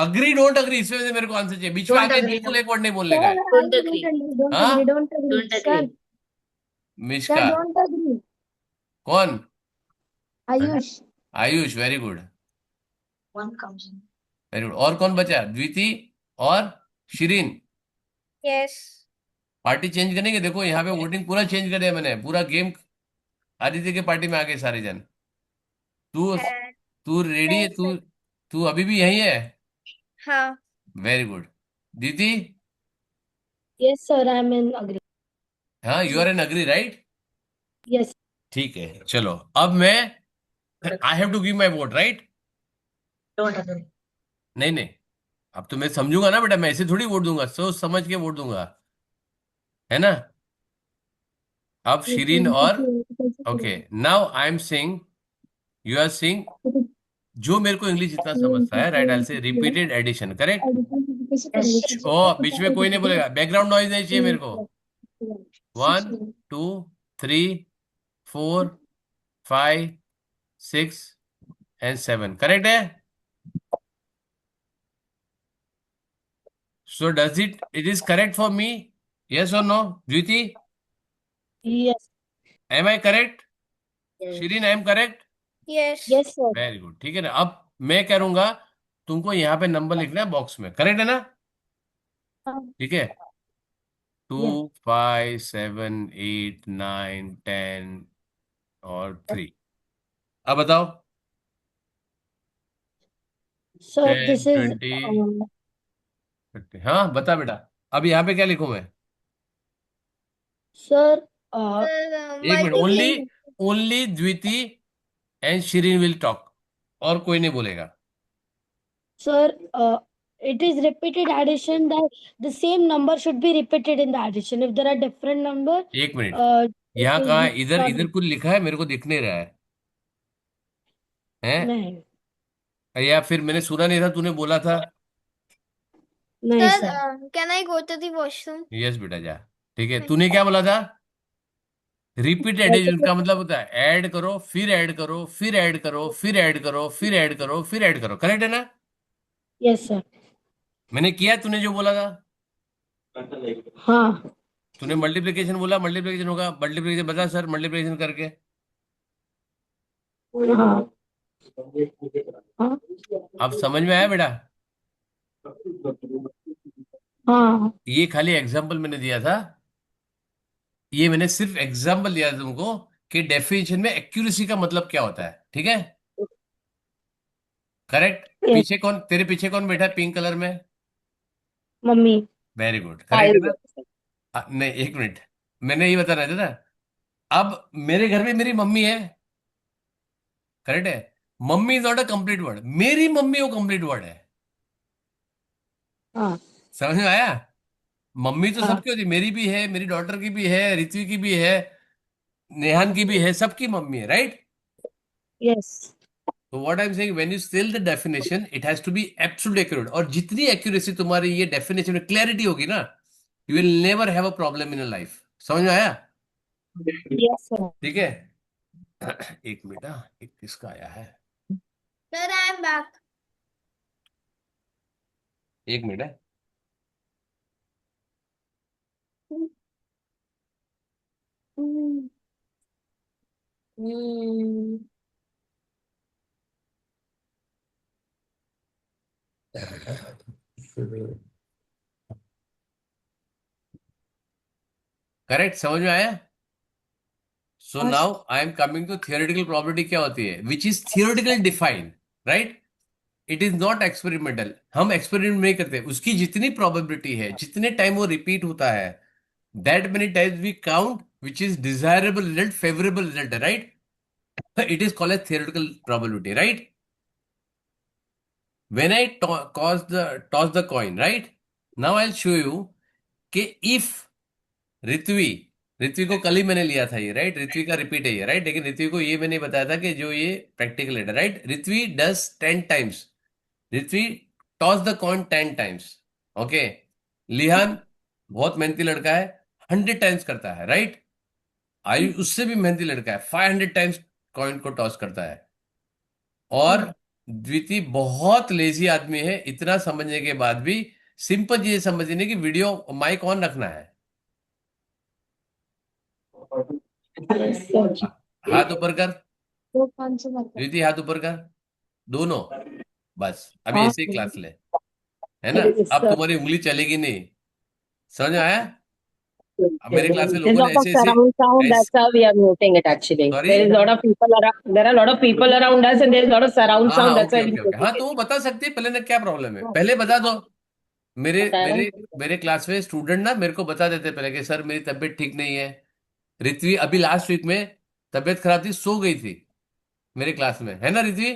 अग्री डोंट अग्री, इसमें से मेरे को आंसर चाहिए। बीच में Don't आके agree. बिल्कुल एक वर्ड नहीं बोलने Sir, का है। Don't agree. Don't हाँ? agree. Don't agree. Don't Sir, agree. Mishka, sir, don't agree. कौन? Ayush. Ayush, very good, One comes in. Very good. और कौन बचा? द्विती और शिरीन। Yes. पार्टी चेंज करने के, देखो यहाँ पे वोटिंग पूरा चेंज कर दिया मैंने, पूरा गेम आदित्य के पार्टी में आ गए सारे जन। तू तू रेडी है? तू तू अभी भी यही है? हाँ. Very good. दीदी, Yes, sir, I'm in agree. हाँ, you are an agree, right? Yes. ठीक है, चलो अब मैं, I have to give my vote, right? Don't agree. नहीं, अब तो मैं समझूंगा ना बेटा, मैं ऐसे थोड़ी वोट दूंगा, सोच समझ के वोट दूंगा। है ना? अब शिरीन और okay, now I am saying, you are saying, जो मेरे को इंग्लिश इतना समझता है, राइट, आई से रिपीटेड एडिशन, करेक्ट? ओ, बीच में कोई नहीं बोलेगा, बैकग्राउंड नॉइज नहीं चाहिए मेरे को। 1 2 3 4 5 6 and 7, करेक्ट है? So does it is correct for me? Yes or no? Jyoti, Yes. am I correct? Shirin, I am correct? Yes. Yes, sir. Very good, ठीक है ना? अब मैं करूंगा, तुमको यहाँ पे नंबर लिखना है बॉक्स में, करेक्ट है ना? ठीक है, 2 Yeah. 5 7 8 9 10 और 3। अब बताओ, Sir, 10 this is 20 30। हाँ बता बेटा, अब यहाँ पे क्या लिखूं मैं? sir, एक minute, only Multiply. Only Dviti and Shireen will talk, और कोई नहीं बोलेगा। sir, it is repeated addition that the same number should be repeated in the addition. If there are different number, एक मिनट, it यहाँ will कहाँ be है? इधर not. इधर कुछ लिखा है, मेरे को दिख नहीं रहा है? नहीं, या फिर मैंने सुना नहीं था, तूने बोला था? नहीं Sir, sir. can I go to the washroom? Yes बेटा, जा। ठीक है, तूने क्या बोला था? रिपीट एडिशन का मतलब होता है ऐड करो, फिर ऐड करो, फिर ऐड करो, फिर ऐड करो, फिर ऐड करो, फिर ऐड करो, करेक्ट है ना? Yes sir. मैंने किया, तूने जो बोला था। हाँ, तूने मल्टीप्लिकेशन बोला, मल्टीप्लिकेशन होगा, मल्टीप्लिकेशन बता सर, मल्टीप्लिकेशन करके। हाँ, हाँ, अब समझ में आया बेटा? हाँ, ये खाली एग्जाम्पल मैंने दिया था, ये मैंने सिर्फ एग्जाम्पल दिया था तुमको कि डेफिनेशन में एक्यूरेसी का मतलब क्या होता है, ठीक है? करेक्ट। yes, पीछे कौन, तेरे पीछे कौन बैठा है पिंक कलर में? मम्मी। वेरी गुड, करेक्ट है ना? नहीं, एक मिनट, मैंने ये बता रहा था ना, अब मेरे घर में मेरी मम्मी है, करेक्ट है? Mummy is not a complete word, मेरी मम्मी वो कंप्लीट वर्ड है। हाँ, समझ में आया? मम्मी तो हाँ, सबकी होती है, मेरी भी है, मेरी डॉटर की भी है, ऋत्वी की भी है, नेहान की भी है, सबकी मम्मी है, राइट? yes, तो what I am saying, when you still the definition it has to be absolute accurate, और जितनी एक्यूरेसी तुम्हारी ये डेफिनेशन में क्लैरिटी होगी ना, you will never have a problem in life. समझ में आया? yes sir. ठीक है। एक मिनट, एक किसका आया है, Sir, I am back. एक मिनट है। करेक्ट, समझ में आया? सो हाँ, now I am coming to theoretical property, क्या होती है, which is theoretical defined, right? It is not experimental, हम एक्सपेरिमेंट नहीं करते, उसकी जितनी प्रोबेबिलिटी है, जितने टाइम वो रिपीट होता है, that many times we count which is desirable result, favourable result, right? It is called as theoretical probability, right? When I toss the coin, right? Now I'll show you कि if Ritvi, Ritvi को कल ही मैंने लिया था ये, right? Ritvi का repeat है ये, राइट? लेकिन ऋत्वी को ये मैंने बताया था कि जो ये प्रैक्टिकल है, right? Ritvi does 10 times, Ritvi toss the coin 10 times, okay? Lihan बहुत मेहनती लड़का है, 100 टाइम्स करता है, राइट? आयुष उससे भी मेहनती लड़का है, 500 टाइम्स कॉइन को टॉस करता है। और द्वितीय बहुत लेजी आदमी है, इतना समझने के बाद भी सिंपल चीज समझने की, वीडियो माइक ऑन रखना है। yes sir. हाथ ऊपर कर, वो कौन सा बात है? द्वितीय हाथ ऊपर कर, दोनों, बस अभी हाँ, ऐसे ही क्लास ले, है ना? yes अब sir. तुम्हारी उंगली चलेगी नहीं, समझ में आया? अब मेरे क्लास में There's लोगों a ने lot of ऐसे ऐसे surround sound. That's how we are muting it. Actually, sorry, there is a lot of people around. There are a lot of people around us, and there is a lot of surround हाँ हाँ, sound. That's okay why we okay are okay, हाँ muting तो it. वो बता सकती है, पहले ना क्या प्रॉब्लम है, पहले बता दो। मेरे मेरे Surround. मेरे क्लास में स्टूडेंट ना मेरे को बता देते पहले कि सर मेरी तबीयत ठीक नहीं है। ऋत्वी अभी लास्ट वीक में तबीयत खराब थी, सो गई थी मेरे क्लास में, है ना ऋत्वी?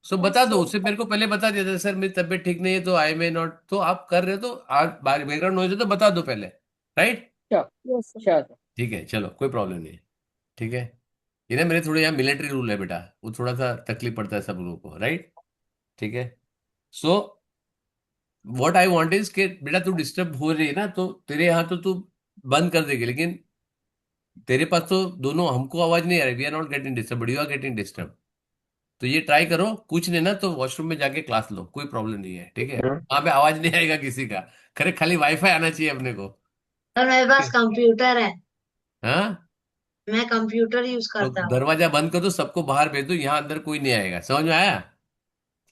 सो बता दो, उससे मेरे को पहले बता दिया था, सर मेरी तबीयत ठीक नहीं है तो आई मे नॉट, तो आप कर रहे हो तो बैकग्राउंड नॉइज है तो बता दो पहले, right? Sure. Yes, sir. Sure. ठीक है, चलो कोई प्रॉब्लम नहीं है। ठीक है, ये ना मेरे थोड़े यहाँ मिलिट्री रूल है बेटा, वो थोड़ा सा तकलीफ पड़ता है सब लोगों को, राइट? ठीक है, so what I want is कि बेटा तू डिस्टर्ब हो रही है ना, तो तेरे यहाँ तो तू बंद कर देगी, लेकिन तेरे पास तो दोनों, हमको आवाज नहीं आ रही, we are not getting disturb, but you are getting disturb. तो ये ट्राई करो, कुछ नहीं ना तो वॉशरूम में जाके क्लास लो, कोई प्रॉब्लम नहीं है। ठीक है, वहां पे आवाज नहीं आएगा किसी का, खरे खाली वाईफाई आना चाहिए अपने को। और मेरे पास कंप्यूटर है, हाँ, मैं कंप्यूटर यूज तो करता हूँ। दरवाजा बंद कर दो, सबको बाहर भेज दो, यहाँ अंदर कोई नहीं आएगा। समझ में आया?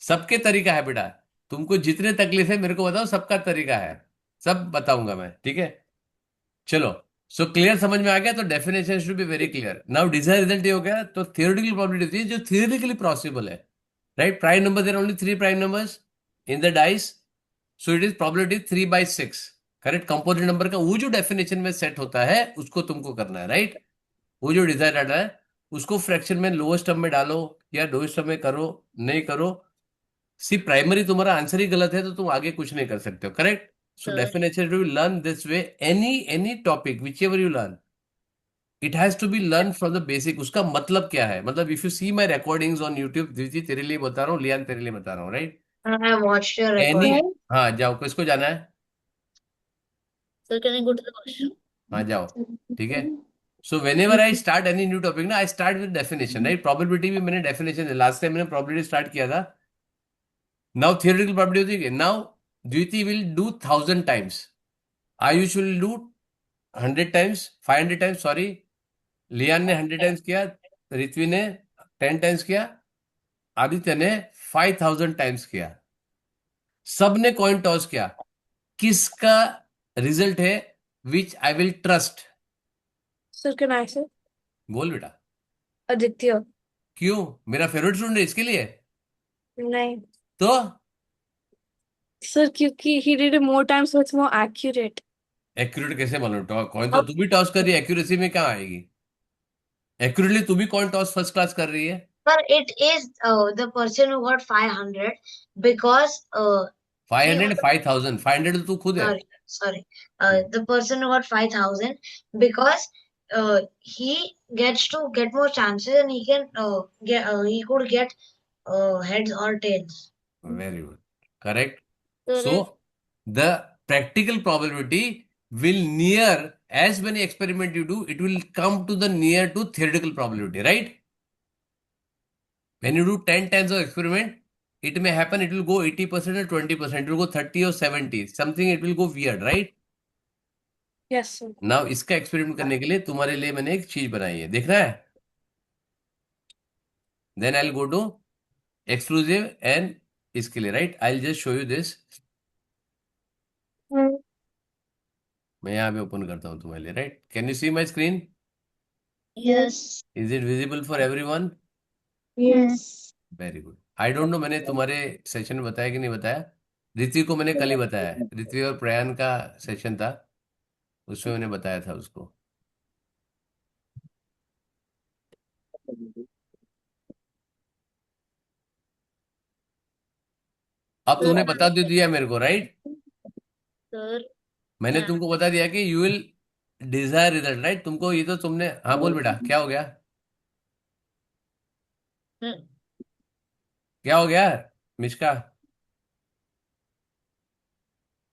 सबके तरीका है बेटा, तुमको जितने तकलीफ है मेरे को बताओ, सबका तरीका है, सब बताऊंगा मैं। ठीक है, चलो, सो क्लियर, समझ में आ गया? तो definition should be very clear. Now desire result ये हो गया, तो थियोरेटिकल प्रोबेबिलिटी होती है जो थियोरेटिकली पॉसिबल है, right? Prime number, there only 3 prime numbers in the dice, so it is probability 3/6। Correct, composite number का वो जो डेफिनेशन में सेट होता है उसको तुमको करना है, राइट? वो जो डिजायर डाटा है उसको फ्रैक्शन में लोएस्ट टर्म में डालो या लोएस्ट टर्म में करो, नहीं करो, सी प्राइमरी तुम्हारा आंसर ही गलत है तो तुम आगे कुछ नहीं कर सकते हो। Correct, so Sir. Definition to learn this way, any topic whichever you learn, it has to be learn from the basic. उसका मतलब क्या है? मतलब if you see my recordings on YouTube, दीदी तेरे लिए बता रहा हूँ, लियान तेरे लिए बता रहा हूँ, right? I watched your any, recording. हाँ जाओ, किसको जाना है? Sir, can I go to the washroom? हाँ जाओ, ठीक है। So whenever I start any new topic ना, I start with definition, right? Probability भी मैंने डेफिनेशन, लास्ट टाइम मैंने प्रोबेबिलिटी स्टार्ट किया था। नाउ थियोरेटिकल प्रोबेबिलिटी होती है, now Dvitiya will do 1000 times, Ayush will do 100 times, 500 times, sorry, Liyan ने 100 times किया, ऋत्वी ने 10 टाइम्स किया, आदित्य ने 5000 टाइम्स किया। सबने कॉइन टॉस किया, किसका रिजल्ट है which I will trust? Sir, can I say? बोल बेटा। Aditya. क्यों? मेरा फेवरेट स्टूडेंट है इसके लिए? नहीं. तो Sir, क्योंकि he did it more times, so it's more accurate. Accurate कैसे मालूम? कॉइन तो तू भी टॉस कर रही है, एक्यूरेसी में कहाँ आएगी? एक्यूरेटली तू भी कॉइन टॉस फर्स्ट क्लास कर रही है। But it is the person who got 500 because 500, 5000, 500 तो तू खुद है। sorry, the person who got 5,000 because he gets to get more chances and he can he could get heads or tails. Very good. Correct. Correct. So the practical probability will near, as many experiment you do, it will come to the near to theoretical probability, right? When you do 10 times of experiment, it may happen, it will go 80% or 20%, it will go 30 or 70, something it will go weird, right? Yes, sir. Now इसका experiment करने के लिए तुम्हारे लिए मैंने एक चीज बनाई है, देखना है? Then I'll go to exclusive and इसके लिए, right? I'll just show you this. मैं यहाँ पे ओपन करता हूँ तुम्हारे लिए, right? Can you see my screen? Yes. Is it visible for everyone? Yes. Very good. I don't know मैंने तुम्हारे सेशन में बताया कि नहीं बताया। ऋत्विक को मैंने कल ही बताया है, ऋत्विक और प्रयान का सेशन था, उसमें मैंने बताया था उसको। अब तूने बता दे दिया मेरे को, राइट? Sir, मैंने हाँ. तुमको बता दिया कि you will Dzire result, right? तुमको ये तो तुमने, हाँ बोल बेटा, क्या हो गया? हम्म, क्या हो गया मिश्का?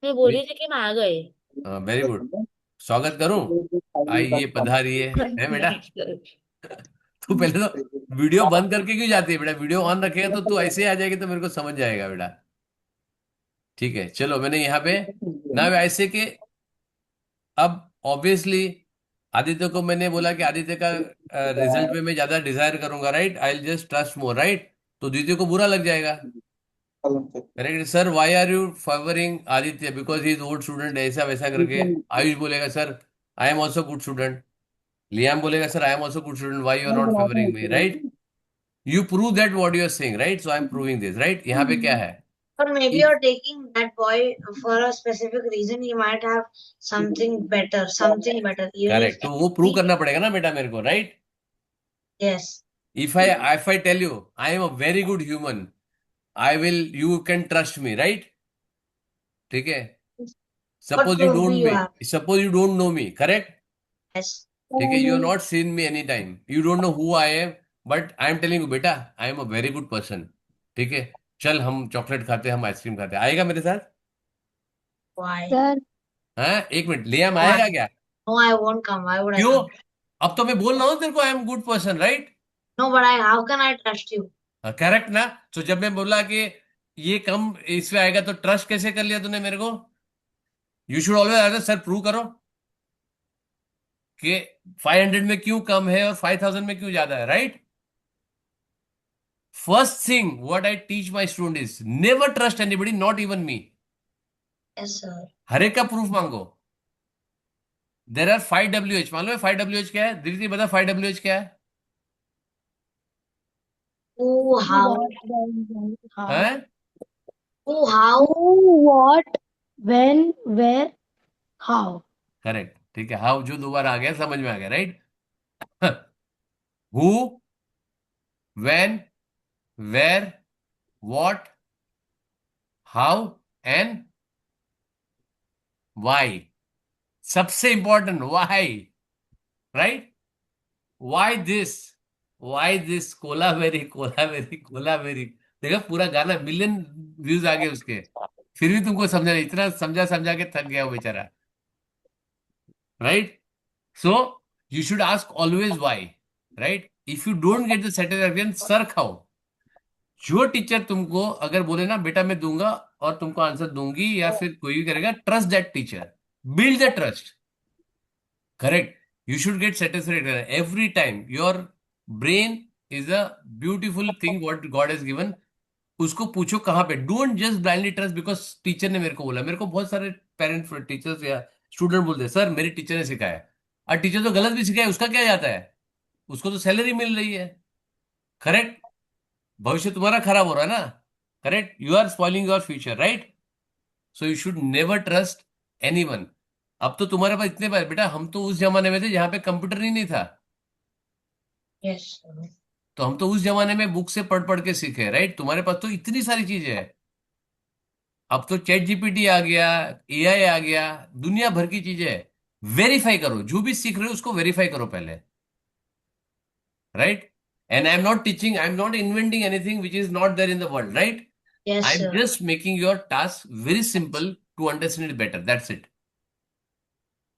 मैं बोल रही थी कि मैं आ गए. हाँ, वेरी गुड। स्वागत करूं? आइए, पधारिए, है बेटा? तू पहले तो वीडियो बंद करके क्यों जाती है बेटा? वीडियो ऑन रखेगा तो तू ऐसे ही आ जाएगी, तो मेरे को समझ जाएगा बेटा। ठीक है, चलो, मैंने यहाँ पे ना ऐसे के, अब ऑब्वियसली आदित्य को मैंने बोला कि आदित्य का रिजल्ट में मैं ज्यादा डिजायर करूंगा, right? I will just trust more, right? तो द्वितीय को बुरा लग जाएगा, correct? Sir why are you favoring Aditya because he is old student, ऐसा वैसा करके। आयुष बोलेगा sir I am also good student, Liam बोलेगा sir I am also good student, why you are not favoring me, right? You prove that what you are saying, right? So I'm proving this, right? यहाँ पे क्या है? Or maybe you're taking that boy for a specific reason. He might have something better, something better. Even Correct. तो वो prove करना पड़ेगा ना बेटा मेरे को, right? Yes. If I tell you I am a very good human, you can trust me, right? ठीक है? Suppose you proof do don't you me, have? Suppose you don't know me, correct? Yes. ठीक है, you have not seen me any time, you don't know who I am, but I am telling you बेटा I am a very good person, ठीक है, चल हम chocolate खाते हैं, हम आइसक्रीम खाते हैं, आएगा मेरे साथ? Why? Sir, हाँ, एक मिनट, लियाम Why? आएगा क्या? No, I won't come. Why would I क्यों? come? अब तो मैं बोल रहा हूँ तेरे को I am good person, right? No, but how can I trust you? Correct ना? तो जब मैं बोला कि ये कम इसमें आएगा तो ट्रस्ट कैसे कर लिया तूने मेरे को? You should always ask sir prove करो कि 500 में क्यों कम है और 5000 में क्यों ज्यादा है, right? First thing what I teach my student is never trust anybody, not even me. Yes, sir. हर एक का प्रूफ मांगो। देर आर 5 WH, मालूम है 5 WH क्या है? दीदी बता 5 WH क्या है? Who, how? how? हैं? Who, how? Who, what, when, where, how? Correct, ठीक है, हाउ जो दोबारा आ गया समझ में आ गया, right? Who, when, where, what, how and why. सबसे important why, right? Why this kolaveri kolaveri kolaveri. देखो पूरा गाना मिलियन व्यूज आ गए उसके, फिर भी तुमको समझा नहीं, इतना समझा समझा के थक गया वो बेचारा, right? So you should ask always why, right? If you don't get the satisfaction, sir खाओ। जो टीचर तुमको अगर बोले ना बेटा मैं दूंगा और तुमको आंसर दूंगी या फिर कोई भी करेगा, trust that teacher, build the trust, correct? You should get satisfied every time. Your brain is a beautiful thing what God has given. उसको पूछो कहाँ पे, don't just blindly trust because teacher ने मेरे को बोला। मेरे को बहुत सारे पेरेंट टीचर्स या स्टूडेंट बोलते हैं सर मेरी टीचर ने सिखाया, और टीचर तो गलत भी सिखाया, उसका क्या जाता है? उसको तो सैलरी मिल रही है, करेक्ट? भविष्य तुम्हारा खराब हो रहा है ना, correct? You are spoiling your future, right? So you should never trust anyone. अब तो तुम्हारे पास इतने बार बेटा, हम तो उस जमाने में थे जहां पे कंप्यूटर ही नहीं था, Yes, sir. तो हम तो उस जमाने में बुक से पढ़ पढ़ के सीखे, राइट? तुम्हारे पास तो इतनी सारी चीजें है, अब तो चैट जीपीटी आ गया, एआई आ गया, दुनिया भर की चीजें है। वेरीफाई करो, जो भी सीख रहे हो उसको वेरीफाई करो पहले, right? And I am not inventing anything which is not there in the world, right? Yes, I am sir. Just making your task very simple to understand it better, that's it.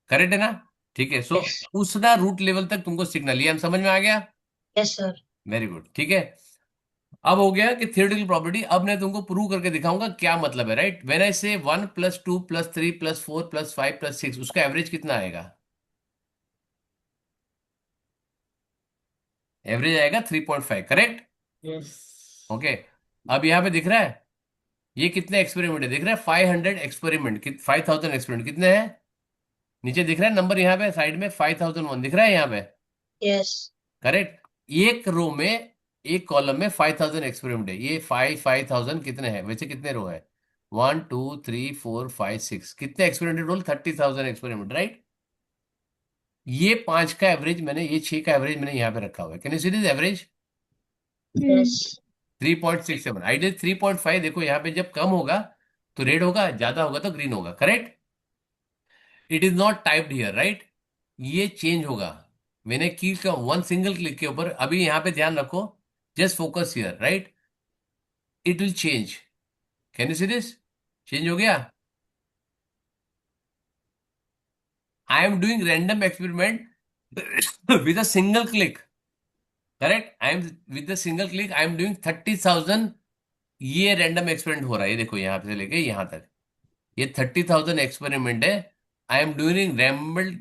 Correct है ना? ठीक है, सो Yes. उस ना root level तक तुमको सीखना लिया, हम समझ में आ गया? Yes, sir. वेरी गुड, ठीक है। अब हो गया कि थियोरेटिकल प्रॉपर्टी, अब मैं तुमको प्रूव करके दिखाऊंगा क्या मतलब है, राइट? व्हेन आई से 1 + 2 + 3 + 4 + 5 + 6, उसका एवरेज कितना आएगा? एवरेज आएगा 3.5, करेक्ट? Yes. ओके, अब यहाँ पे दिख रहा है ये कितने एक्सपेरिमेंट है, दिख रहा है 500 एक्सपेरिमेंट, 5000 एक्सपेरिमेंट कितने हैं? नीचे दिख रहा है नंबर, यहाँ पे साइड में 5001 दिख रहा है यहाँ पे, Yes. करेक्ट? एक रो में, एक कॉलम में 5000 एक्सपेरिमेंट है, ये 5000 कितने हैं वैसे, कितने रो है? 1 2 3 4 5 6, कितने एक्सपेरिमेंट रोल? 30,000 experiment, right? ये 5 का एवरेज मैंने, ये 6 का एवरेज मैंने यहाँ पे रखा हुआ है। Can you see this average? Yes. 3.67, I did 3.5। देखो यहाँ पे जब कम होगा तो रेड होगा, ज्यादा होगा तो ग्रीन होगा, correct? It is not typed here, right? ये चेंज होगा, मैंने की का वन सिंगल क्लिक के ऊपर, अभी यहाँ पे ध्यान रखो, just focus here, right? It will change. Can you see this? Change हो गया। I am doing random experiment with a single click, correct? I am with a single click I am doing 30,000, ये random experiment हो रहा है, ये देखो यहाँ से लेके यहाँ तक, ये 30,000 एक्सपेरिमेंट है। I am doing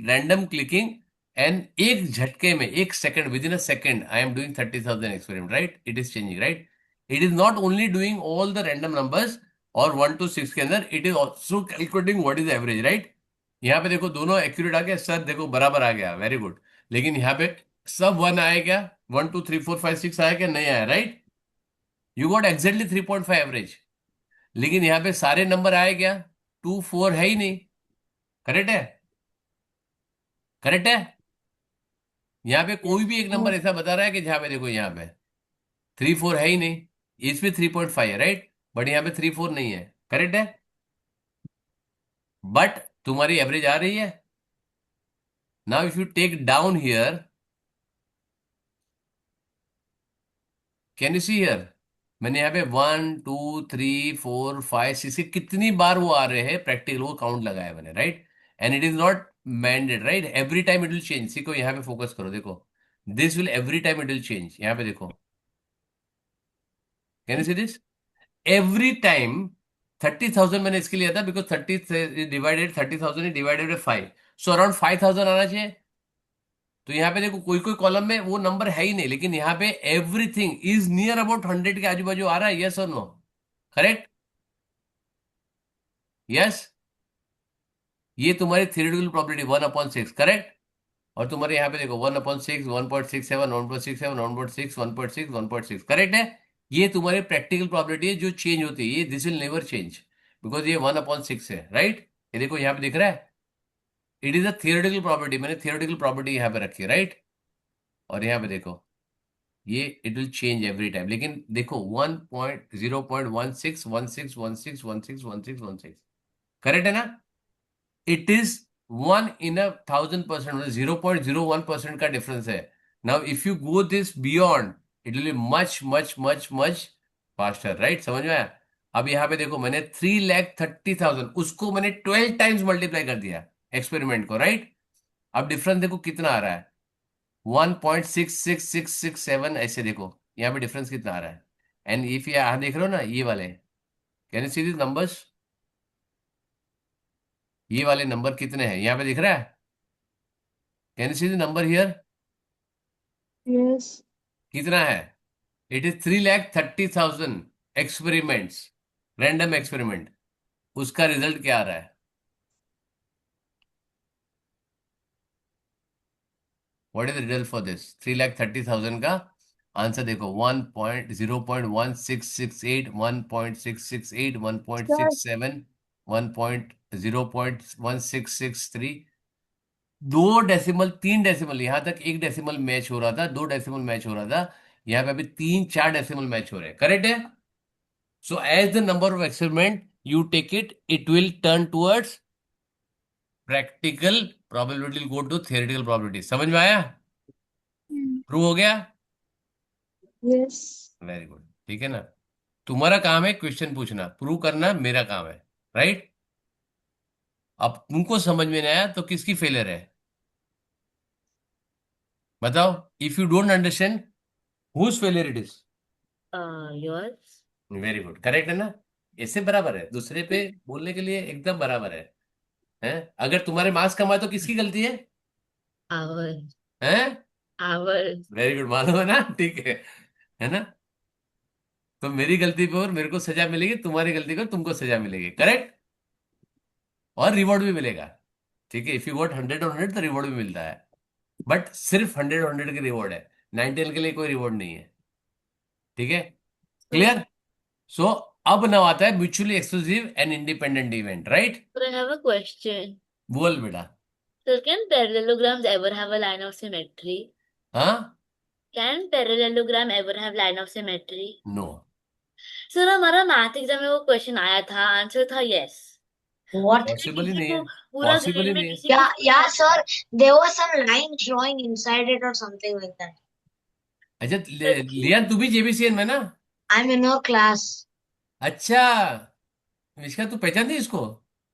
random clicking, and एक झटके में, एक second, with in a second I am doing 30,000 experiment, right? It is changing, right? It is not only doing all the random numbers और 1 to 6 के अंदर, it is also calculating what is average, right? यहाँ पे देखो दोनों accurate आ गया, sir देखो बराबर आ गया, वेरी गुड। लेकिन यहाँ पे सब 1 आया क्या? 1 2 3 4 5 6 आया क्या? नहीं आया, right? You got exactly 3.5 average. लेकिन यहाँ पे सारे नंबर आए क्या? 2 4 है ही नहीं, करेक्ट है? करेक्ट है? यहाँ पे कोई भी एक नंबर ऐसा बता रहा है कि जहां पे देखो यहाँ पे 3 4 है ही नहीं, इसमें 3.5 है, राइट? बट यहाँ पे 3 4 नहीं है, करेक्ट है? बट तुम्हारी एवरेज आ रही है. Now if you take down here, can you see here, मैंने यहाँ पे 1 2 3 4 5 6 कितनी बार वो आ रहे हैं प्रैक्टिकल, वो काउंट लगाया मैंने, right. And it is not mended, right. Every time it will change. सीखो, यहाँ पे फोकस करो, देखो. This will every time it will change. यहाँ पे देखो, can you see this. Every time 30,000 मैंने इसके लिया था because 30,000 divided by 5, so around 5,000 आना चाहिए. तो यहाँ पे देखो, कोई कोई कॉलम में वो नंबर है ही नहीं, लेकिन यहाँ पे एवरीथिंग इज नियर अबाउट 100 के आजू बाजू आ रहा है. Yes or no? Correct. Yes. ये तुम्हारी थियोरेटिकल प्रोबेबिलिटी 1/6, करेक्ट. और तुम्हारे यहाँ पे देखो 1/6, 1.67, 1.67, 1.6, 1.6, 1.6, करेक्ट है. ये तुम्हारी प्रैक्टिकल प्रोबेबिलिटी है जो चेंज होती है. ये this will never change because ये 1/6 है, राइट. ये देखो यहाँ पे दिख रहा है, it is a theoretical property. मैंने थियोरेटिकल प्रॉपर्टी यहाँ पे रखी है, राइट. और यहाँ पे देखो, ये it will change every time. लेकिन देखो 0.161616161616, करेक्ट है ना. इट इज 1 in 1,000%, मतलब 0.01% का डिफरेंस है. Now if you go this beyond, it will be much much much much faster, right. समझ में आया. अब यहाँ पे देखो, मैंने 3,30,000 उसको मैंने 12 टाइम्स मल्टीप्लाई कर दिया एक्सपेरिमेंट को, राइट. अब डिफरेंस देखो कितना आ रहा है, 1.66667. ऐसे देखो यहाँ पे डिफरेंस कितना आ रहा है. एंड इफ यहाँ देख रहे हो ना, ये वाले, can you see this numbers. ये वाले नंबर कितने हैं यहाँ पे दिख रहा है. Can you see the number here. Yes. कितना है. It is 3,30,000 experiments, random experiment. उसका रिजल्ट क्या आ रहा है. What is the result for this 3,30,000 का आंसर देखो. 1.0.1668, 1.668, 1.67, 1.0.1663. 2 डेसिमल, 3 डेसिमल, यहां तक 1 डेसिमल मैच हो रहा था, 2 डेसिमल मैच हो रहा था. यहाँ पे अभी 3 4 डेसिमल मैच हो रहे हैं, करेक्ट है. So as the number of experiment you take it, it will turn towards practical probability, go to theoretical probability. समझ में आया. प्रूव हो गया. Yes. Very good. ठीक है ना. तुम्हारा काम है क्वेश्चन पूछना, प्रूव करना मेरा काम है, राइट. अब तुमको समझ में नहीं आया तो किसकी फेलियर है बताओ. If you don't understand, whose failure it is. Yours. Very good. Correct है ना. इससे बराबर है, दूसरे पे बोलने के लिए एकदम बराबर है. हैं? अगर तुम्हारे मार्क्स कम आए तो किसकी गलती है. Ours. हैं? Ours. Very good. मालूम है ना. ठीक है ना. तो मेरी गलती पे और मेरे को सजा मिलेगी, तुम्हारी गलती को तुमको सजा मिलेगी, करेक्ट. और रिवॉर्ड भी मिलेगा. ठीक है. इफ यू गॉट 100 तो रिवॉर्ड भी मिलता है, बट सिर्फ 100 की रिवॉर्ड है, 90 के लिए कोई रिवॉर्ड नहीं है. ठीक है. क्लियर. सो अब नाउ आता है mutually exclusive and independent event, right. But I have a question. बोल बेटा. So can parallelograms ever have a line of symmetry? हाँ. Can parallelogram ever have line of symmetry? No. Sir हमारा math exam में वो question आया था, answer था yes. What? Possible ही किसी नहीं को है. पूरा पॉसिबल ग्रेड ही में नहीं है. किसी Yeah, किसी yeah, को sir. There was some line showing inside it or something like that. अच्छा, लियान तू भी जेबीसीएन में ना. I'm in your class. अच्छा, इसका तू पहचानती है इसको.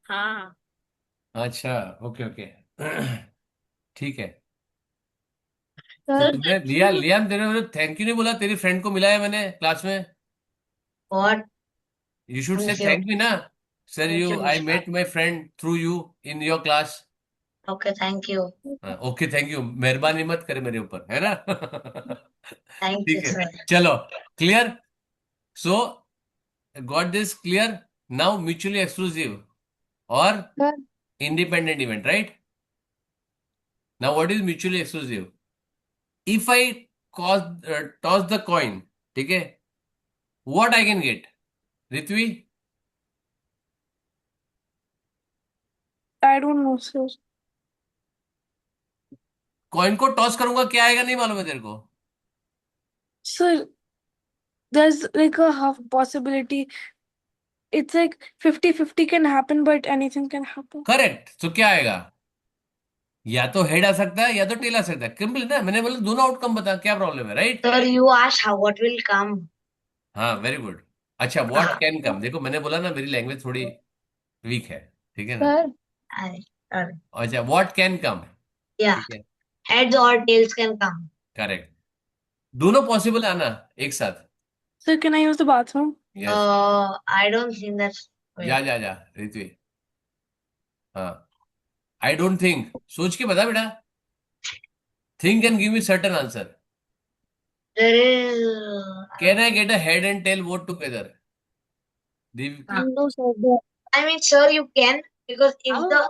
हाँ. अच्छा, ओके ओके. ठीक है. तो Sir, तुमने लियान तेरे थैंक यू नहीं बोला. तेरी फ्रेंड को मिला है मैंने क्लास में. What? You should say Thank you. Thank me ना. Sir Thank you you, I Mr. Met my friend through you in your class. Okay, thank you. Okay thank you. मेहरबानी मत करे मेरे ऊपर, है ना. Thank ठीक you, है. sir. चलो. Clear. So got this clear. Now mutually exclusive और sir, independent event, right? Now, what is mutually exclusive? If I toss the coin, ठीक है, what I can get? Ritvi, I don't know, sir. Coin को toss करूंगा क्या आएगा नहीं मालूम है तेरे को. Sir, there's like a half possibility it's like 50-50 can happen, but anything can happen. Correct, तो क्या आएगा? या तो हेड आ सकता है या तो टेल आ सकता है, सिंपल ना, मैंने बोला दोनों आउटकम बता, क्या प्रॉब्लम है, right? Sir, you asked how what will come. हाँ, वेरी गुड। अच्छा, व्हाट कैन कम, देखो मैंने बोला ना मेरी लैंग्वेज थोड़ी वीक है, ठीक है ना? Sir, Alright. अच्छा, व्हाट कैन कम, Yeah, ठीक है, heads or tails can come. Correct, दोनों पॉसिबल आना एक साथ। Sir, can I use the bathroom? Yes, I don't think that's जा जा जा ऋत्वी। हाँ, आई डोंट थिंक, सोच के बता बेटा, think and give me certain answer. there is. Can I get a head and tail both together? no, sir. I mean, sir, you can, because How?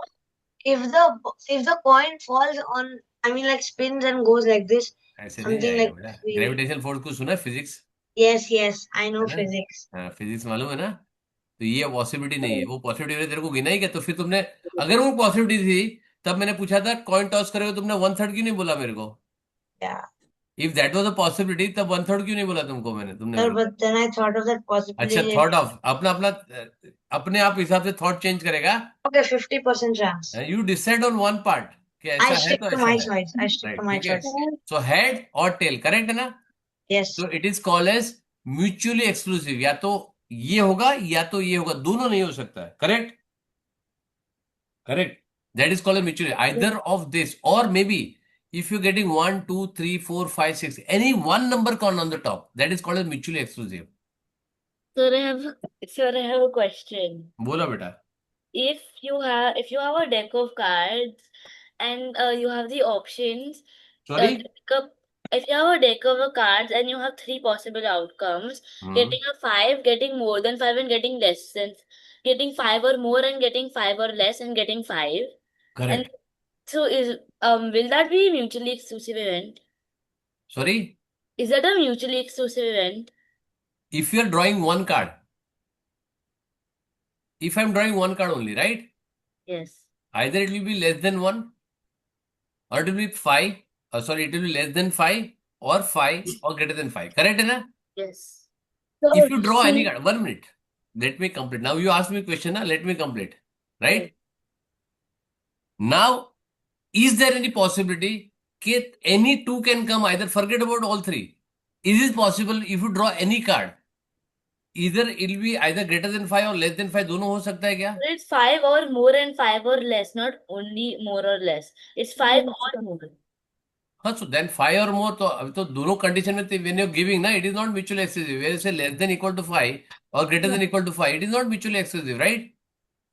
if the coin falls on, I mean, like spins and goes like this, ऐसे नहीं something जाएगा like बेटा, we. Gravitational force को सुना physics, Yes, I know है ना? physics. हाँ, physics मालूम है ना? तो ये पॉसिबिलिटी नहीं है, वो पॉसिबिलिटी तेरे को गिना ही क्या? तो फिर तुमने, अगर वो पॉसिबिलिटी थी तब मैंने पूछा था कॉइन टॉस करोगे, तुमने वन थर्ड क्यों नहीं बोला मेरे को? Yeah, if that was a possibility तब वन थर्ड क्यों नहीं बोला तुमको मैंने, तुमने sir, मेरे को? but then I thought of that अच्छा, possibility. थॉट ऑफ अपना अपना अपने आप हिसाब से थॉट चेंज करेगा। Okay, 50% chance. You decide on one part कि I ऐसा है stick तो to ऐसा my है, choice. I stick to right, my ठीक है? choice. सो हेड और टेल करेक्ट है ना? Yes. तो it is called as mutually exclusive, या तो ये होगा या तो ये होगा, दोनों नहीं हो सकता है, correct? Correct, that is called mutually, either of this, or maybe if you're getting 1 2 3 4 5 6 any one number con on the top, that is called as mutually exclusive. Sir, I have a question. बोला बेटा। If you have a deck of cards and you have the options sorry, to pick up, if you have a deck of cards and you have three possible outcomes, getting a 5, getting more than 5 and getting less than, getting 5 or more and getting 5 or less and getting 5. And correct, so will that be a mutually exclusive event? Sorry, Is that a mutually exclusive event? if you are drawing one card, if I'm drawing one card only, right, Yes. either it will be less than 1 or it will be 5, sorry, it will be less than 5 or 5 or greater than 5, correct है ना? Yes. If you draw any see, card, 1 minute, let me complete. Now you ask me question, let me complete, right? Yes. Now, is there any possibility that any two can come, either forget about all three? Is it possible if you draw any card, either it will be either greater than 5 or less than 5, दोनों हो सकता है क्या? It's 5 or more and 5 or less, not only more or less. It's 5 or more. हाँ, so then 5 or more, तो अभी तो दोनों कंडीशन में when you're giving ना, it is not mutually exclusive. When you say less than equal to 5 or greater than equal to 5, it is not mutually exclusive, right?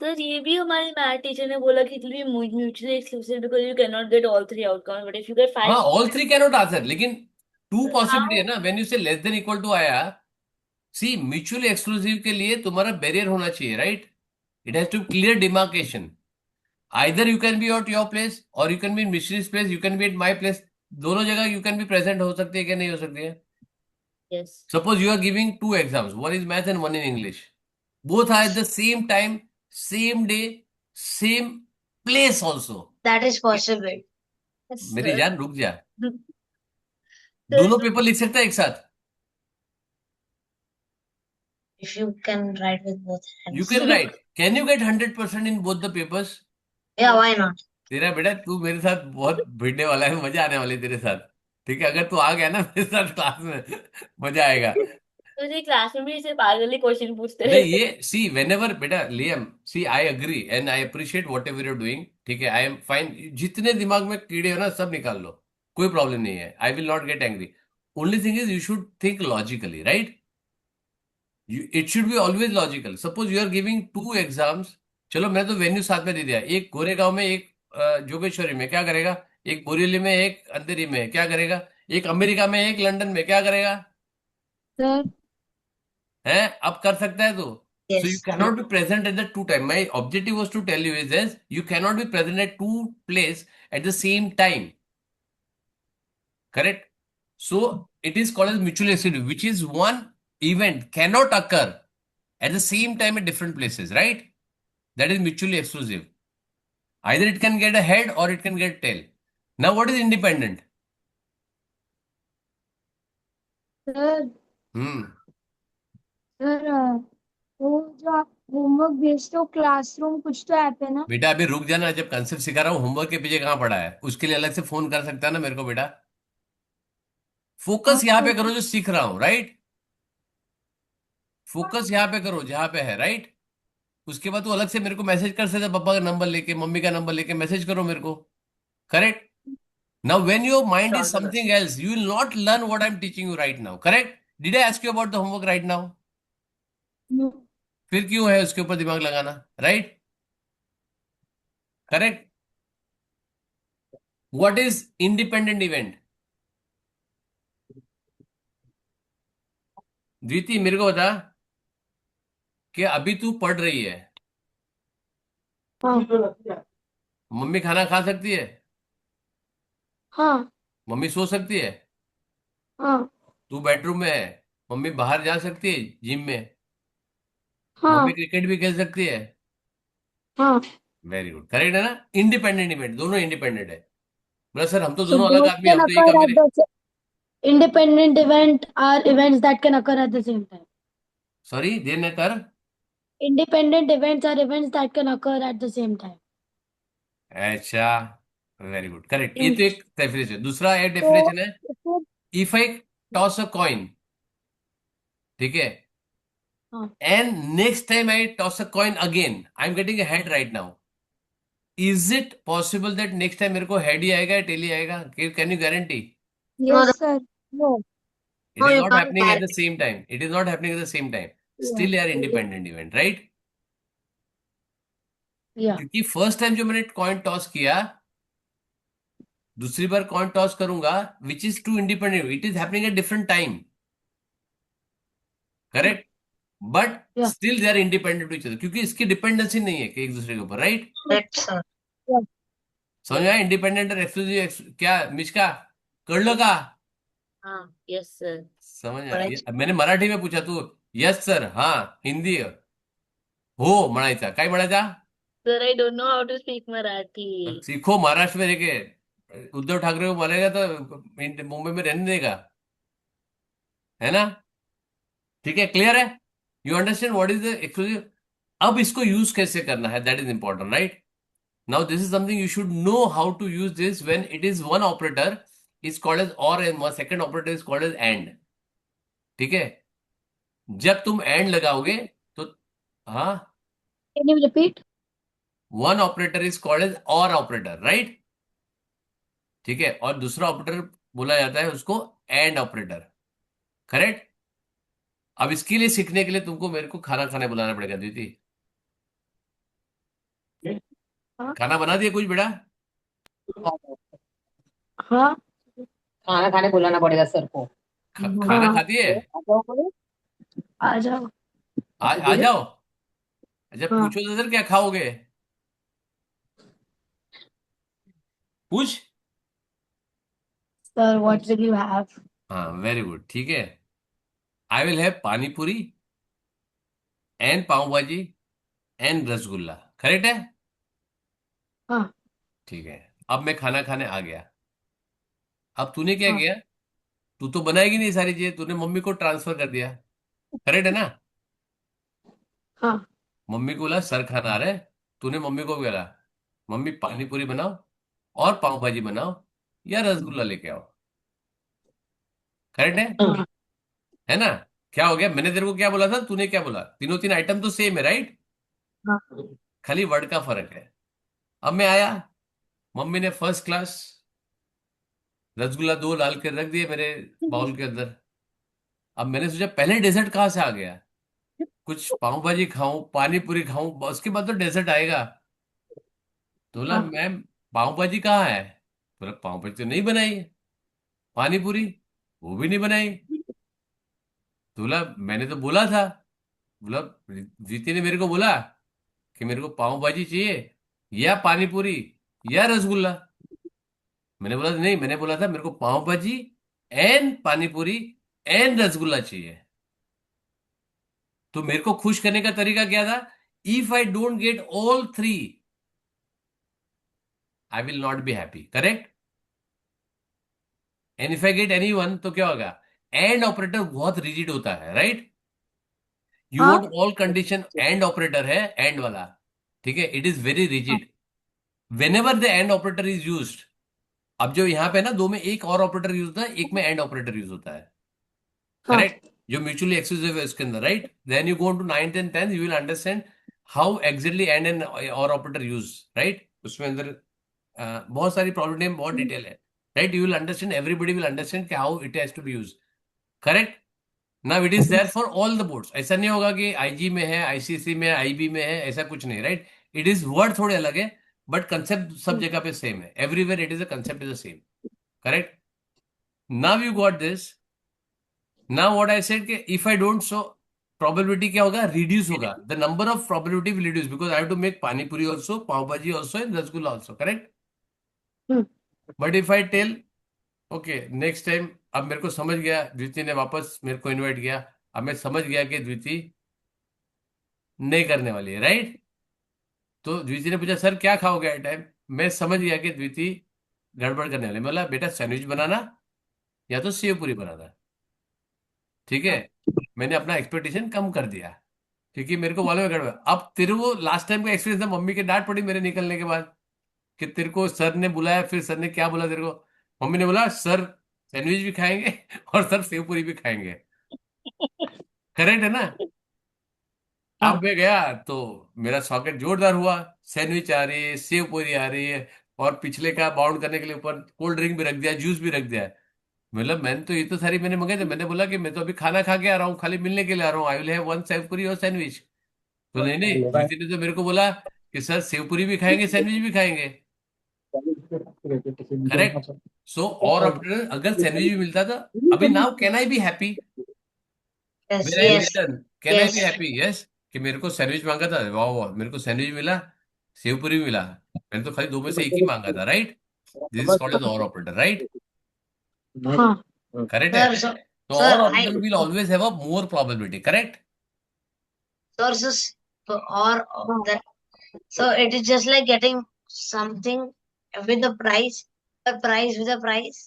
Sir ये भी हमारी math teacher ने बोला कि it will be mutually exclusive because you cannot get all three outcomes, but if you get 5, हाँ, all three cannot answer, लेकिन two how? possibility है ना, when you say less than equal to आया, see mutually exclusive के लिए तुम्हारा barrier होना चाहिए, right? It has to clear demarcation. Either you can be at your place or you can be in Mishri's place, you can be at my place. दोनों जगह you can be present, हो सकती है क्या नहीं हो सकती है? Yes. Suppose you are giving two exams, one is math and one in English. Both are at the same time, same day, same place also. That is possible. Yes, मेरी sir. जान रुक जा, Sir, दोनों paper लिख सकता है एक साथ? If you can write with both You hands. can write. Can you get 100% in both the papers? Yeah, why not? तेरा बेटा, तू मेरे साथ बहुत भिड़ने वाला है, मजा आने वाली है तेरे साथ, ठीक है? अगर तू आ गया ना मेरे साथ क्लास में, मजा आएगा। तो ये क्लास में भी इसे पागल ही क्वेश्चन पूछते नहीं, रहते ये सी वेनेवर बेटा, Liam, see I agree and I appreciate whatever you doing, ठीक है? आई एम फाइन, जितने दिमाग में कीड़े हो ना सब निकाल लो, कोई प्रॉब्लम नहीं है, I will not get angry. Only thing is you should think logically, right? It should be always logical. Suppose you are giving two exams, चलो मैं तो वेन्यू साथ में दे दिया, एक गोरेगांव में, एक जोगेश्वरी में, क्या करेगा? एक बोरीवली में, एक अंधेरी में, क्या करेगा? एक अमेरिका में, एक लंदन में, क्या करेगा? sir. है, अब कर सकता है तो। So you Yes. cannot be present at the two time. My objective was to tell you is this: you cannot be present at two place at the same time. Correct? So it is called as mutually exclusive, which is one event cannot occur at the same time at different places, right? That is mutually exclusive. Either it can get a head or it can get tail. Now, what is independent? Sir, Hmm. sir, वो जो आप homework भेजते हो classroom कुछ तो app है ना? बेटा अभी रुक जाना, जब कंसेप्ट सिखा रहा हूँ होमवर्क के पीछे कहाँ पड़ा है, उसके लिए अलग से फोन कर सकता है ना मेरे को बेटा। फोकस हाँ यहाँ पे सर। करो जो सीख रहा हूँ, राइट। फोकस यहाँ पे करो जहाँ पे है, राइट। उसके बाद तू अलग से मेरे को मैसेज कर सकता है, पापा का नंबर लेके, मम्मी का नंबर लेके मैसेज करो मेरे को। Correct. Now when your mind is something else you will not learn what I am teaching you right now. Correct. Did I ask you about the homework right now? No. फिर क्यों है उसके ऊपर दिमाग लगाना, right. Correct. What is independent event? Dviti मेरे को बता कि अभी तू पढ़ रही है, हाँ मम्मी खाना खा सकती है, हाँ मम्मी सो सकती है, हाँ तू बेडरूम में है, मम्मी बाहर जा सकती है जिम में, मम्मी हाँ क्रिकेट भी खेल सकती है। हाँ। वेरी गुड, करेक्ट है ना। इंडिपेंडेंट इवेंट, दोनों इंडिपेंडेंट है। बोला सर हम तो So दोनों अलग both आदमी, can हम तो एक occur काम at करें। the independent event are events that can occur at the same time. Sorry देर न कर। Independent events are events that can occur at the same time. अच्छा, वेरी गुड, करेक्ट। ये Mm. तो एक डेफिनेशन है। दूसरा एक So डेफिनेशन है, इसको if I toss a coin, ठीक है, हाँ and next time I toss a coin again, I am getting a head right now, is it possible that next time मेरे को हेड ही आएगा, टेल ही आएगा? Can you guarantee? No, yes sir. No. It no, is you not can't happening at the guarantee. same time. It is not happening at the same time. Yeah. Still they are independent event, right? Yeah. क्योंकि first time जो मैंने coin toss किया, दूसरी बार coin toss करूंगा, which is two independent, it is happening at different time. Correct. But Yeah. Still they are independent to each other, क्योंकि इसकी dependency नहीं है कि एक दूसरे के ऊपर, राइट। Correct, sir. Yeah. समझ में आया? इंडिपेंडेंट और एक्सक्लूसिव क्या मिचका कर लो का? हाँ, yes sir. समझ में Correct. आया? मैंने मराठी में पूछा, तू यस सर हाँ हिंदी हो म्हणायचा, काय म्हणायचा? Sir, I don't know how to speak Marathi. सीखो, महाराष्ट्र में रह उद्धव ठाकरे को मारेगा तो मुंबई में रहने देगा, है ना? ठीक है, क्लियर है? You understand what is the exclusive? अब इसको यूज कैसे करना है, that is important, right. Now this is something you should know how to use this when it is one operator is called as or, and second operator is called as and. ठीक है, जब तुम and लगाओगे तो, हाँ, Can you repeat? One operator is called as or operator, right. ठीक है, और दूसरा ऑपरेटर बोला जाता है उसको एंड ऑपरेटर, करेक्ट। अब इसके लिए सीखने के लिए तुमको मेरे को खाना खाने बुलाना पड़ेगा दीदी। हाँ खाना बना दिया कुछ बेटा? हाँ खाना खाने बुलाना पड़ेगा सर को। खाना हाँ खाती है? आ जाओ। आ जाओ। अच्छा हाँ पूछो तो सर क्या खाओगे, पूछ। sir, what will you have? हाँ वेरी गुड, ठीक है। आई विल हैव पानी पूरी एंड पाव भाजी एंड रसगुल्ला, करेक्ट है? हाँ ठीक है, अब मैं खाना खाने आ गया। अब तूने क्या हाँ किया? तू तो बनाएगी नहीं सारी चीजें, तूने मम्मी को ट्रांसफर कर दिया, करेक्ट है ना? हाँ मम्मी को बोला सर खाना आ रहा है, तूने मम्मी को बोला मम्मी पानी पूरी बनाओ और पाव भाजी बनाओ या रसगुल्ला लेके आओ, करेक्ट हाँ है ना? क्या हो गया, मैंने तेरे को क्या बोला था, तूने क्या बोला, तीनों तीन आइटम तो सेम है, राइट। हाँ खाली वर्ड का फर्क है। अब मैं आया, मम्मी ने फर्स्ट क्लास रसगुल्ला दो डाल के रख दिए मेरे बाउल के अंदर। अब मैंने सोचा पहले डेजर्ट कहाँ से आ गया, कुछ पाव भाजी खाऊं, पानी पूरी खाऊं, उसके बाद तो डेजर्ट आएगा। तो बोला हाँ मैम पाव भाजी कहाँ है? बोला पाव भाजी तो नहीं बनाई है। पानी पूरी वो भी नहीं बनाई। तो बोला मैंने तो बोला था, बोला जीती ने मेरे को बोला कि मेरे को पाव भाजी चाहिए या पानी पूरी या रसगुल्ला। मैंने बोला नहीं, मैंने बोला था मेरे को पाव भाजी एंड पानी पूरी एंड रसगुल्ला चाहिए। तो मेरे को खुश करने का तरीका क्या था? If I don't get all three I will not be happy, correct. And if I get any one तो क्या होगा? एंड ऑपरेटर बहुत रिजिड होता है, राइट। यू हाँ want all condition and operator है एंड वाला, ठीक है, it is very rigid. Whenever the end operator is used, अब जो यहाँ पे ना दो में एक और ऑपरेटर यूज होता है, एक में एंड ऑपरेटर यूज होता है, हाँ करेक्ट, जो म्यूचुअली एक्सक्लूसिव है उसके अंदर, right. Then you go to 9th and 10th, you will understand how exactly and and or operator use, right. उसमें अंदर बहुत सारी प्रॉब्लम में बहुत डिटेल है, right. You will understand, everybody will understand कि how it has to be use, correct. Now it is there for all the boards, ऐसा नहीं होगा कि आईजी में है, आईसीसी में है, आईबी में है, ऐसा कुछ नहीं, राइट। इट इज वर्ड थोड़े अलग है, बट कंसेप्ट सब जगह पे सेम है, everywhere it is a concept is the same, correct. Now you got this. Now what I said कि if I don't so, probability क्या होगा, रिड्यूस होगा, the number of probability will reduce because I have to make pani puri also, pav bhaji also and rasgulla also, correct. Hmm. But if I tell okay next time, अब मेरे को समझ गया, द्वितीय ने वापस मेरे को इनवाइट किया, अब मैं समझ गया कि द्वितीय नहीं करने वाली है, राइट। तो द्वितीय ने पूछा सर क्या खाओगे टाइम, मैं समझ गया कि द्वितीय गड़बड़ करने वाली, बोला बेटा सैंडविच बनाना या तो सेव पूरी बनाना, ठीक है। मैंने अपना एक्सपेक्टेशन कम कर दिया, क्योंकि मेरे को मालूम है गड़बड़। अब तेरे को लास्ट टाइम का एक्सपीरियंस था, मम्मी की डांट पड़ी मेरे निकलने के बाद कि तेरे को सर ने बुलाया, फिर सर ने क्या बोला तेरे को, मम्मी ने बोला सर सैंडविच भी खाएंगे और सर सेव पूरी भी खाएंगे, करेक्ट है ना। हाँ अब मैं गया तो मेरा सॉकेट जोरदार हुआ, सैंडविच आ रही है, सेव पूरी आ रही है, और पिछले का बाउंड करने के लिए ऊपर कोल्ड ड्रिंक भी रख दिया, जूस भी रख दिया। मतलब मैंने तो ये तो सारी मैंने मंगाई थे, मैंने बोला कि मैं तो अभी खाना खा के आ रहा हूँ, खाली मिलने के लिए आ रहा हूँ, I will have one save पूरी और सैंडविच। तो नहीं नहीं, द्वितीय ने तो मेरे को बोला कि सर सेव पूरी भी खाएंगे सैंडविच भी खाएंगे, करेक्ट। सो और अगर सैंडविच भी मिलता था, अभी now can I be happy Yes, when I am yes, return, can I yes. Be happy, yes, कि मेरे को सैंडविच मांगा था, वाह वाह, मेरे को सैंडविच मिला, सेव पूरी भी मिला, मैंने तो खाली दो में से एक ही मांगा था, right. This is called as or operator, right, हाँ करेक्ट है। Sir, so, तो sir, or operator will always have a more probability, correct. sir, or हाँ that, so it is just like getting something with the price with the price.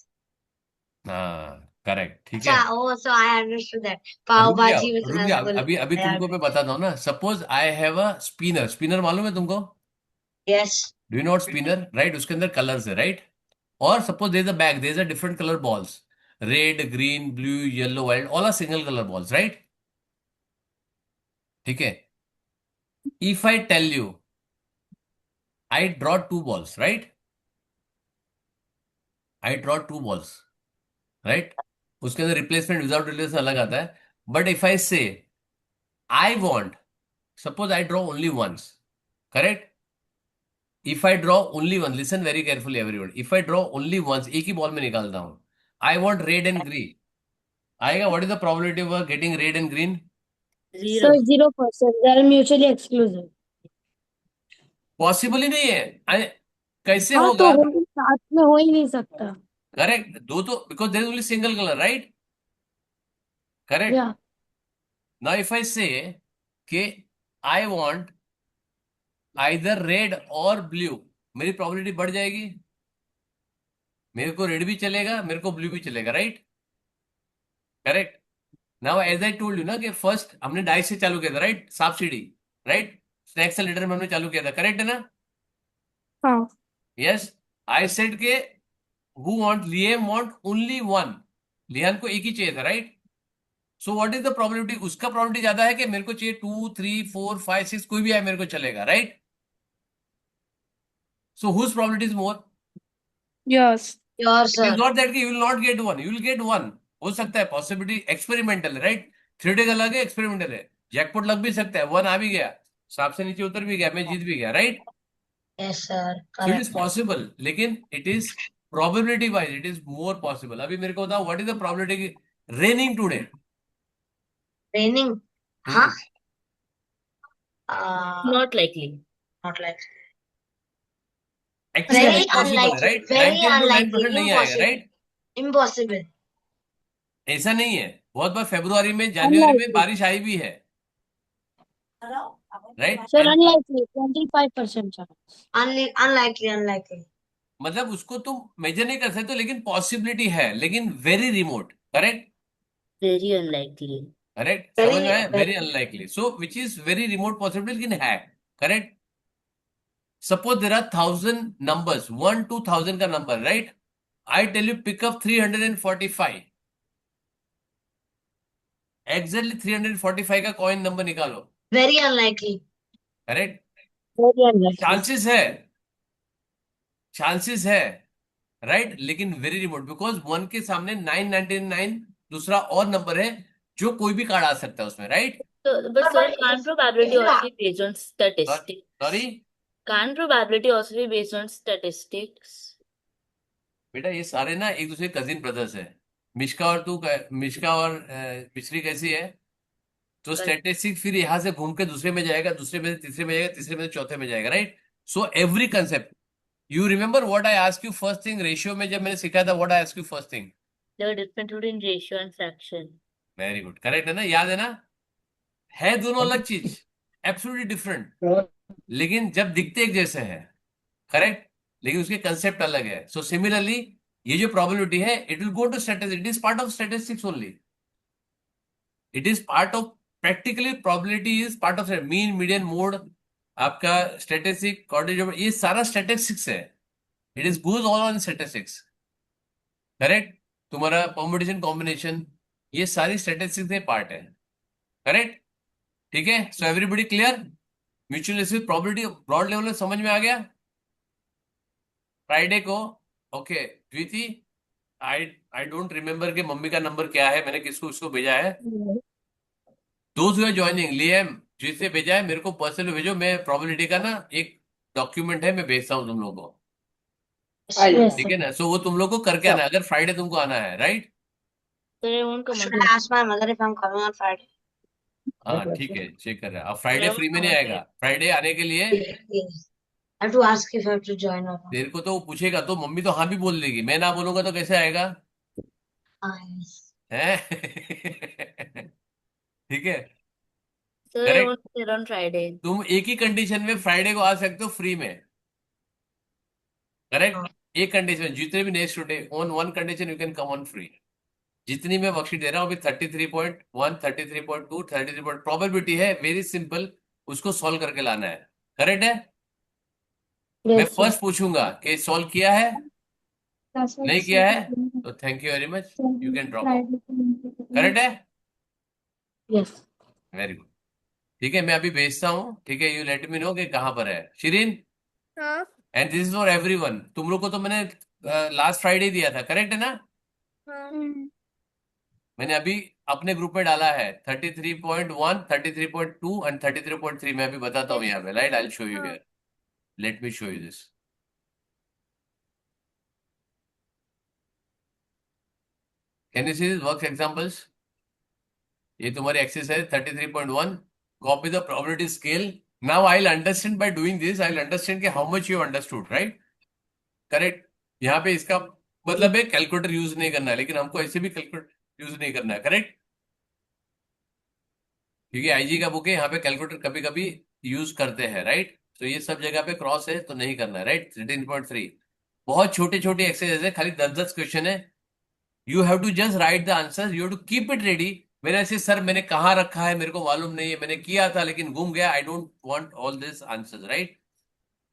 हाँ correct, ठीक है। Acha, oh, so I understood that. Pav bhaji with रुक जाओ, rasgulla. अभी अभी I तुमको मैं understood. बताता हूँ ना। Suppose I have a spinner, spinner मालूम है तुमको, Yes, do you not spinner, right, उसके अंदर कलर्स है, राइट। और suppose there is a bag, there is a different colour balls, red green blue yellow white, all are single colour balls, right, ठीक है। If I tell you I draw two balls, right, I draw two balls, right, उसके अंदर replacement without replacement अलग आता है। But if I say I want, suppose I draw only once, correct. If I draw only one, listen very carefully everyone, if I draw only once, एक ही ball में निकालता हूं, I want red and green, आएगा, what is the probability of getting red and green. Zero. Sir 0%, they are mutually exclusive. Possible ही नहीं है, कैसे हाँ तो होगा, साथ में हो ही नहीं सकता. करेक्ट, दो तो because there is only single colour, right, correct. Yeah. Now if I say कि I want either red or blue, मेरी प्रोबेबिलिटी बढ़ जाएगी, मेरे को रेड भी चलेगा, मेरे को ब्लू भी चलेगा, right, correct. Now as I told you ना कि फर्स्ट हमने डाइस से चालू किया था, राइट, सांप सीढ़ी, राइट, स्नैक्स लेटर में हमने चालू किया था, करेक्ट है ना, हाँ यस। आई सेड के who want, Liem want only one, Lian को एक ही चाहिए था, right. So what is the probability, उसका प्रोबेबिलिटी ज्यादा है कि मेरे को चाहिए 2 3 4 5 6, कोई भी है मेरे को चलेगा, right. So whose probability is more, Yes. sure, it is sir. Not that कि you will not get one, you will get one, हो सकता है, पॉसिबिलिटी एक्सपेरिमेंटल है, राइट, थ्योरेटिकल अलग है, एक्सपेरिमेंटल है, जैकपॉट लग भी सकता है, वन आ भी गया, सांप से नीचे उतर भी गया, मैं जीत भी गया, right. Yes, sir. So it is Correct. Possible, लेकिन it is probability wise it is more possible. अभी मेरे को बताओ what is the probability raining today, Raining, huh? Not likely. Not like. Actually Very possible है, unlikely. Right, Very 99.9% unlikely. नहीं आएगा, Impossible. Right. Impossible. ऐसा नहीं है, बहुत बार फरवरी में जनवरी में बारिश आई भी है, right. Sir unlikely 25% chance. Unlikely. Unlikely. मतलब उसको तुम मेजर नहीं कर सकते, लेकिन पॉसिबिलिटी है, लेकिन very remote, correct. Very unlikely. Correct, समझ में आया? very very unlikely, so which is very remote possibility, लेकिन है। Correct. Suppose there are 1,000 numbers, 1 to 1,000 का number, right? I tell you pick up 345, exactly 345 का कॉइन नंबर निकालो। very unlikely. Correct. Very unlikely. Chances है, right, लेकिन very remote, because 1 के सामने 999 दूसरा और नंबर है जो कोई भी कार्ड आ सकता है उसमें, right? So, but sir, But can't if probability you also be based on statistics? Sorry Can't probability also be based on statistics? बेटा, ये सारे ना एक दूसरे कजिन ब्रदर्स है। मिश्का और मिश्का और मिश्री कैसी है? तो स्टैटिस्टिक्स फिर यहां से घूम के दूसरे में जाएगा, दूसरे में से तीसरे में जाएगा, तीसरे में से चौथे में जाएगा, right? So every concept, you remember what I ask you first thing, ratio में जब मैंने सिखाया था, what I ask you first thing? The difference between ratio and fraction. Very good, correct है ना? याद है ना? है दोनों अलग चीज, एब्सोल्युटली डिफरेंट, लेकिन जब दिखते एक जैसे हैं, करेक्ट, लेकिन उसके कंसेप्ट अलग है। सो सिमिलरली ये जो प्रोबेबिलिटी है, it will go to statistics, it is part of statistics only, it is part of, practically probability is part of mean, median, mode, आपका स्टैटिस्टिक, कॉर्डिनेट, ये सारा स्टैटिस्टिक्स है। It is goes all on statistics, correct. तुम्हारा permutation combination, ये सारी statistics में part है, correct? ठीक है, so everybody clear? Mutual risk probability broad level में समझ में आ गया? फ्राइडे को, okay द्विति, I I don't remember कि मम्मी का नंबर क्या है, मैंने किसको उसको भेजा है। दोस्त हु आर ज्वाइनिंग, लियम जिसे भेजा है मेरे को पर्सनल भेजो, मैं प्रोबेबिलिटी का ना एक डॉक्यूमेंट है, मैं भेजता हूँ तुम लोगों को, Yes, ठीक sir. है ना? सो वो तुम लोग को करके आना है, अगर फ्राइडे तुमको आना है, right? Sir, I won't come on should I ask my mother if I'm coming on Friday? हाँ ठीक है, चेक कर रहे हैं। अब फ्राइडे Friday फ्री में come नहीं on आएगा, फ्राइडे आने के लिए Yes. I have to ask if I have to join or not. तेरे को तो वो पूछेगा, तो मम्मी तो हाँ भी बोल देगी, मैं ना बोलूंगा तो कैसे आएगा? Yes. हैं? ठीक है, Sir, I correct. won't be there on Friday. तुम एक ही कंडीशन में फ्राइडे को आ सकते हो फ्री में, करेक्ट? एक कंडीशन, जितने भी next day on one condition you can come on free. जितनी मैं वर्कशीट दे रहा हूँ अभी 33.1, 33.2, 33 प्रोबेबिलिटी है, वेरी सिंपल, उसको सॉल्व करके लाना है, करेक्ट है? मैं Yes, sir. फर्स्ट पूछूंगा कि सॉल्व किया है, नहीं किया है तो thank you very much, you can drop out, correct है? Yes. वेरी गुड, ठीक है, मैं अभी भेजता हूँ, ठीक है, यू लेट मी नो कि कहाँ पर है शिरीन, हाँ and this is for everyone. तुम लोग को तो मैंने लास्ट फ्राइडे दिया था, करेक्ट है ना? हाँ मैंने अभी अपने ग्रुप में डाला है 33.1, 33.2 एंड 33.3, मैं अभी बताता हूँ यहाँ पे, राइट? आई शो यू हाँ। Here, let me show you this. Can you see this work examples? ये तुम्हारी एक्सेस है 33.1, copy the probability scale. Now I will understand by doing this, I will understand कि how much you understood, right? Correct. यहाँ पे इसका मतलब है कैलकुलेटर यूज नहीं करना है, लेकिन हमको ऐसे भी कैलकुलेटर यूज नहीं करना है, करेक्ट? क्योंकि आईजी का बुक है, यहाँ पे कैलकुलेटर कभी कभी यूज करते हैं, राइट? तो ये सब जगह पे क्रॉस है तो नहीं करना है, राइट? 13.3 बहुत छोटे छोटे एक्सरसाइज है, खाली 10-10 क्वेश्चन है। You have to just write the answer, you have to keep it ready. मैंने ऐसे सर मैंने कहाँ रखा है मेरे को मालूम नहीं है, मैंने किया था लेकिन गुम गया, I don't want all this answers, right?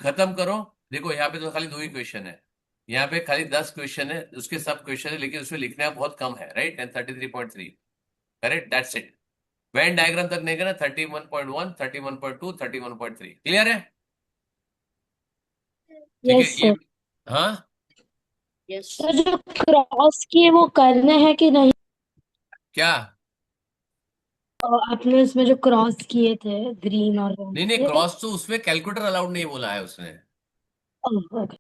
खत्म करो। देखो यहाँ पे तो खाली 2 ही क्वेश्चन है, यहाँ पे खाली 10 क्वेश्चन है, उसके सब क्वेश्चन है, लेकिन उसमें लिखना बहुत कम है, right? And 33.3, correct, that's it. Venn diagram तक नहीं करना, 31.1, 31.2, 31.3, क्लियर है? ठीक Yes, है, ये sir. हाँ Yes. सर जो क्रॉस किए वो करने हैं कि नहीं? क्या? आपने इसमें जो क्रॉस किए थे ग्रीन और नहीं नहीं, क्रॉस तो उसमें कैलकुलेटर अलाउड नहीं बोला है उसने, ओके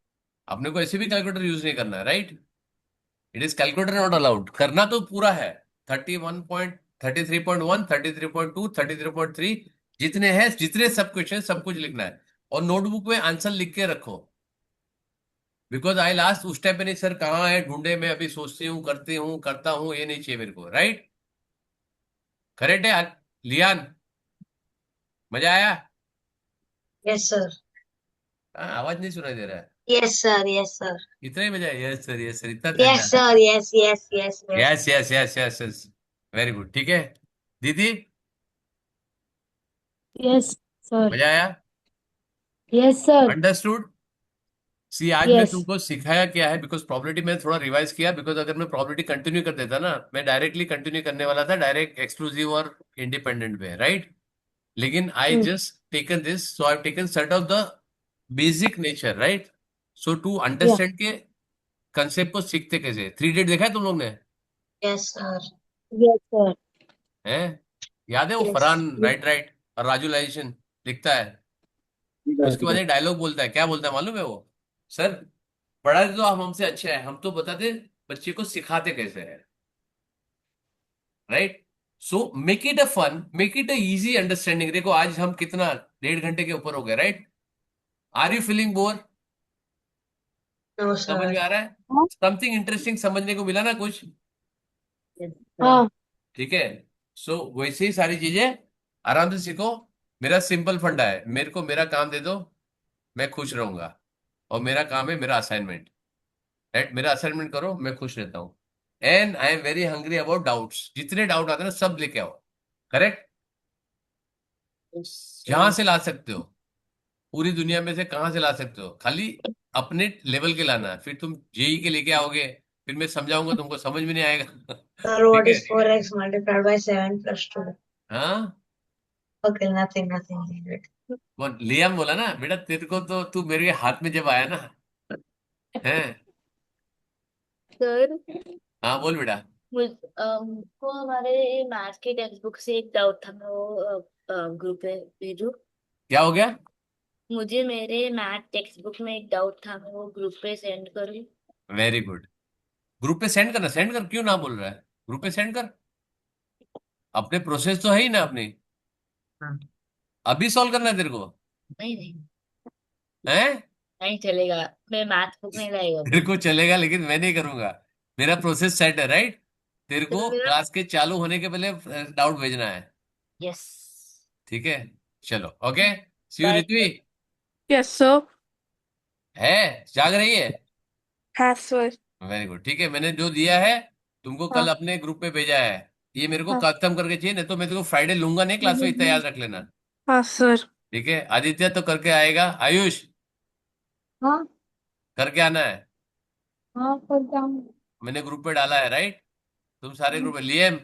अपने को ऐसे भी कैलकुलेटर यूज नहीं करना है, right? It is calculator not allowed, करना तो पूरा है 33.1, 33.2, 33.3, जितने हैं जितने सब क्वेश्चन सब कुछ लिखना है, और नोटबुक में आंसर लिख के रखो, बिकॉज आई लास्ट उस टाइम पे नहीं सर कहाँ है ढूंढे, मैं अभी सोचती हूँ करती हूँ करता हूँ, ये नहीं चाहिए मेरे को, राइट? करेक्ट है लियान? मजा आया? Yes, sir. आवाज नहीं सुनाई दे रहा है, Yes, sir. Yes, sir. इतना ही मजा है? यस सर, यस सर, इतना Yes, sir. Yes, yes, yes, yes. Yes yes yes yes yes, very good, ठीक है। दीदी Yes, sir. मजा आया? Yes, sir. अंडरस्टूड? सी आज मैं Yes. तुमको सिखाया क्या है, बिकॉज प्रॉपर्टी मैंने थोड़ा रिवाइज किया, बिकॉज अगर मैं प्रॉपर्टी कंटिन्यू कर देता ना, मैं डायरेक्टली कंटिन्यू करने वाला था डायरेक्ट एक्सक्लूसिव और इंडिपेंडेंट पे, राइट? लेकिन I Hmm. Just taken this, so I taken set of the basic nature, right? So to Yeah. Understand के कंसेप्ट को सीखते कैसे। 3 इडियट देखा है तुम लोग ने? Yes, sir. Yes, sir. हैं? याद है वो Yes. Farhan Yes. Right right और राजू लाइशन लिखता है, उसके बाद एक डायलॉग बोलता है, क्या बोलता है मालूम है वो? सर पढ़ाते तो हम हमसे अच्छे हैं, हम तो बताते बच्चे को सिखाते कैसे है, right? So make it a fun, make it a easy understanding. देखो आज हम कितना 1.5 घंटे के ऊपर हो गए, right? Are you feeling bore? No, समझ sir. में आ रहा है? हाँ. समथिंग इंटरेस्टिंग समझने को मिला ना कुछ? Yes, हाँ. ठीक है। सो वैसे ही सारी चीजें आराम से सीखो। मेरा सिंपल फंडा है, मेरे को मेरा काम दे दो, मैं खुश रहूंगा, और मेरा काम है मेरा असाइनमेंट, राइट? मेरा असाइनमेंट करो, मैं खुश रहता हूँ। And I am very hungry about doubts, जितने डाउट आते हैं ना सब लेके आओ, करेक्ट? yes, जहां sir. से ला सकते हो, पूरी दुनिया में से कहां से ला सकते हो, खाली अपने लेवल के लाना है। फिर तुम जेई के लेके आओगे, फिर मैं समझाऊंगा तुमको, समझ में नहीं आएगा। Sir, ठीक what है? is 4x multiplied by 7 plus 2? हाँ, Okay, nothing. Leave it. वो लियाम बोला ना बेटा, तेरे को तो तू मेरे हाथ में जब आया ना, है? सर हाँ बोल बेटा। मुझको हमारे मैथ्स की टेक्स्ट बुक से एक डाउट था, मैं वो ग्रुप पे भेजू? क्या हो गया? मुझे मेरे मैथ टेक्स्ट बुक में एक डाउट था, मैं वो ग्रुप पे सेंड करूँ? Very good. ग्रुप पे सेंड करना, सेंड कर, क्यों ना बोल रहा है? ग्रुप पे सेंड कर, अपने प्रोसेस तो है ही ना अपनी। हाँ. अभी सॉल्व करना है तेरे को, नहीं नहीं है? नहीं चलेगा, मैं मैथ बुक नहीं लाएगा। तेरे को चलेगा लेकिन मैं नहीं करूंगा, मेरा प्रोसेस सेट है, राइट? तेरे तो को मेरा क्लास के चालू होने के पहले डाउट भेजना है, यस। ठीक है? चलो okay, see you bye Ritvi. Yes, sir. है, जाग रही है? Has, sir. वेरी गुड, ठीक है। मैंने जो दिया है तुमको कल हाँ. अपने ग्रुप पे भेजा है, ये मेरे को हाँ. खत्म करके चाहिए, नहीं तो मैं तेरे को फ्राइडे लूंगा नहीं क्लास में, इतना याद रख लेना। हाँ, sir. ठीक है, आदित्य तो करके आएगा, आयुष हाँ. करके आना है, हाँ, करता हूँ. मैंने ग्रुप पे डाला है, राइट? तुम सारे ग्रुप में, लिएम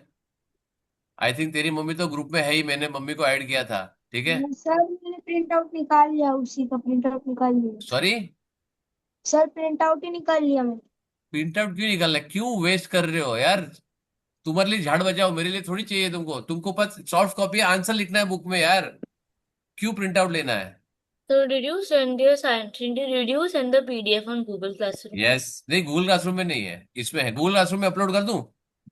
आई थिंक तेरी मम्मी तो ग्रुप में है ही, मैंने मम्मी को ऐड किया था, ठीक है? सर मैंने प्रिंट आउट निकाल लिया, उसी का प्रिंट आउट निकाल लिया. सॉरी, सर प्रिंट आउट ही निकाल लिया मैंने. प्रिंट आउट क्यों निकालना, क्यों वेस्ट कर रहे हो यार? तुम्हारे लिए झाड़ बजाओ, मेरे लिए थोड़ी चाहिए तुमको, तुमको पास सॉफ्ट कॉपी आंसर लिखना है बुक में यार, क्यों प्रिंट आउट लेना है? So did you send your science? Did you send the PDF on Google Classroom? Yes, नहीं गूगल क्लासरूम में नहीं है, इसमें है। गूगल क्लासरूम में अपलोड कर दूं?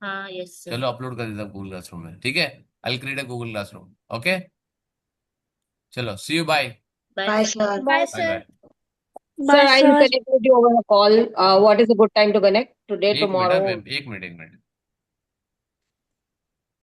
हाँ यस सर। चलो अपलोड कर देता हूँ गूगल क्लासरूम में, ठीक है? I create a Google classroom, okay? चलो see you, bye bye Bye, sir. sir. Bye, bye sir. Bye. Sir, Bye, I will sir. connect with you over a call. What is a good time to connect? Today, एक minute, tomorrow? एक minute, एक minute.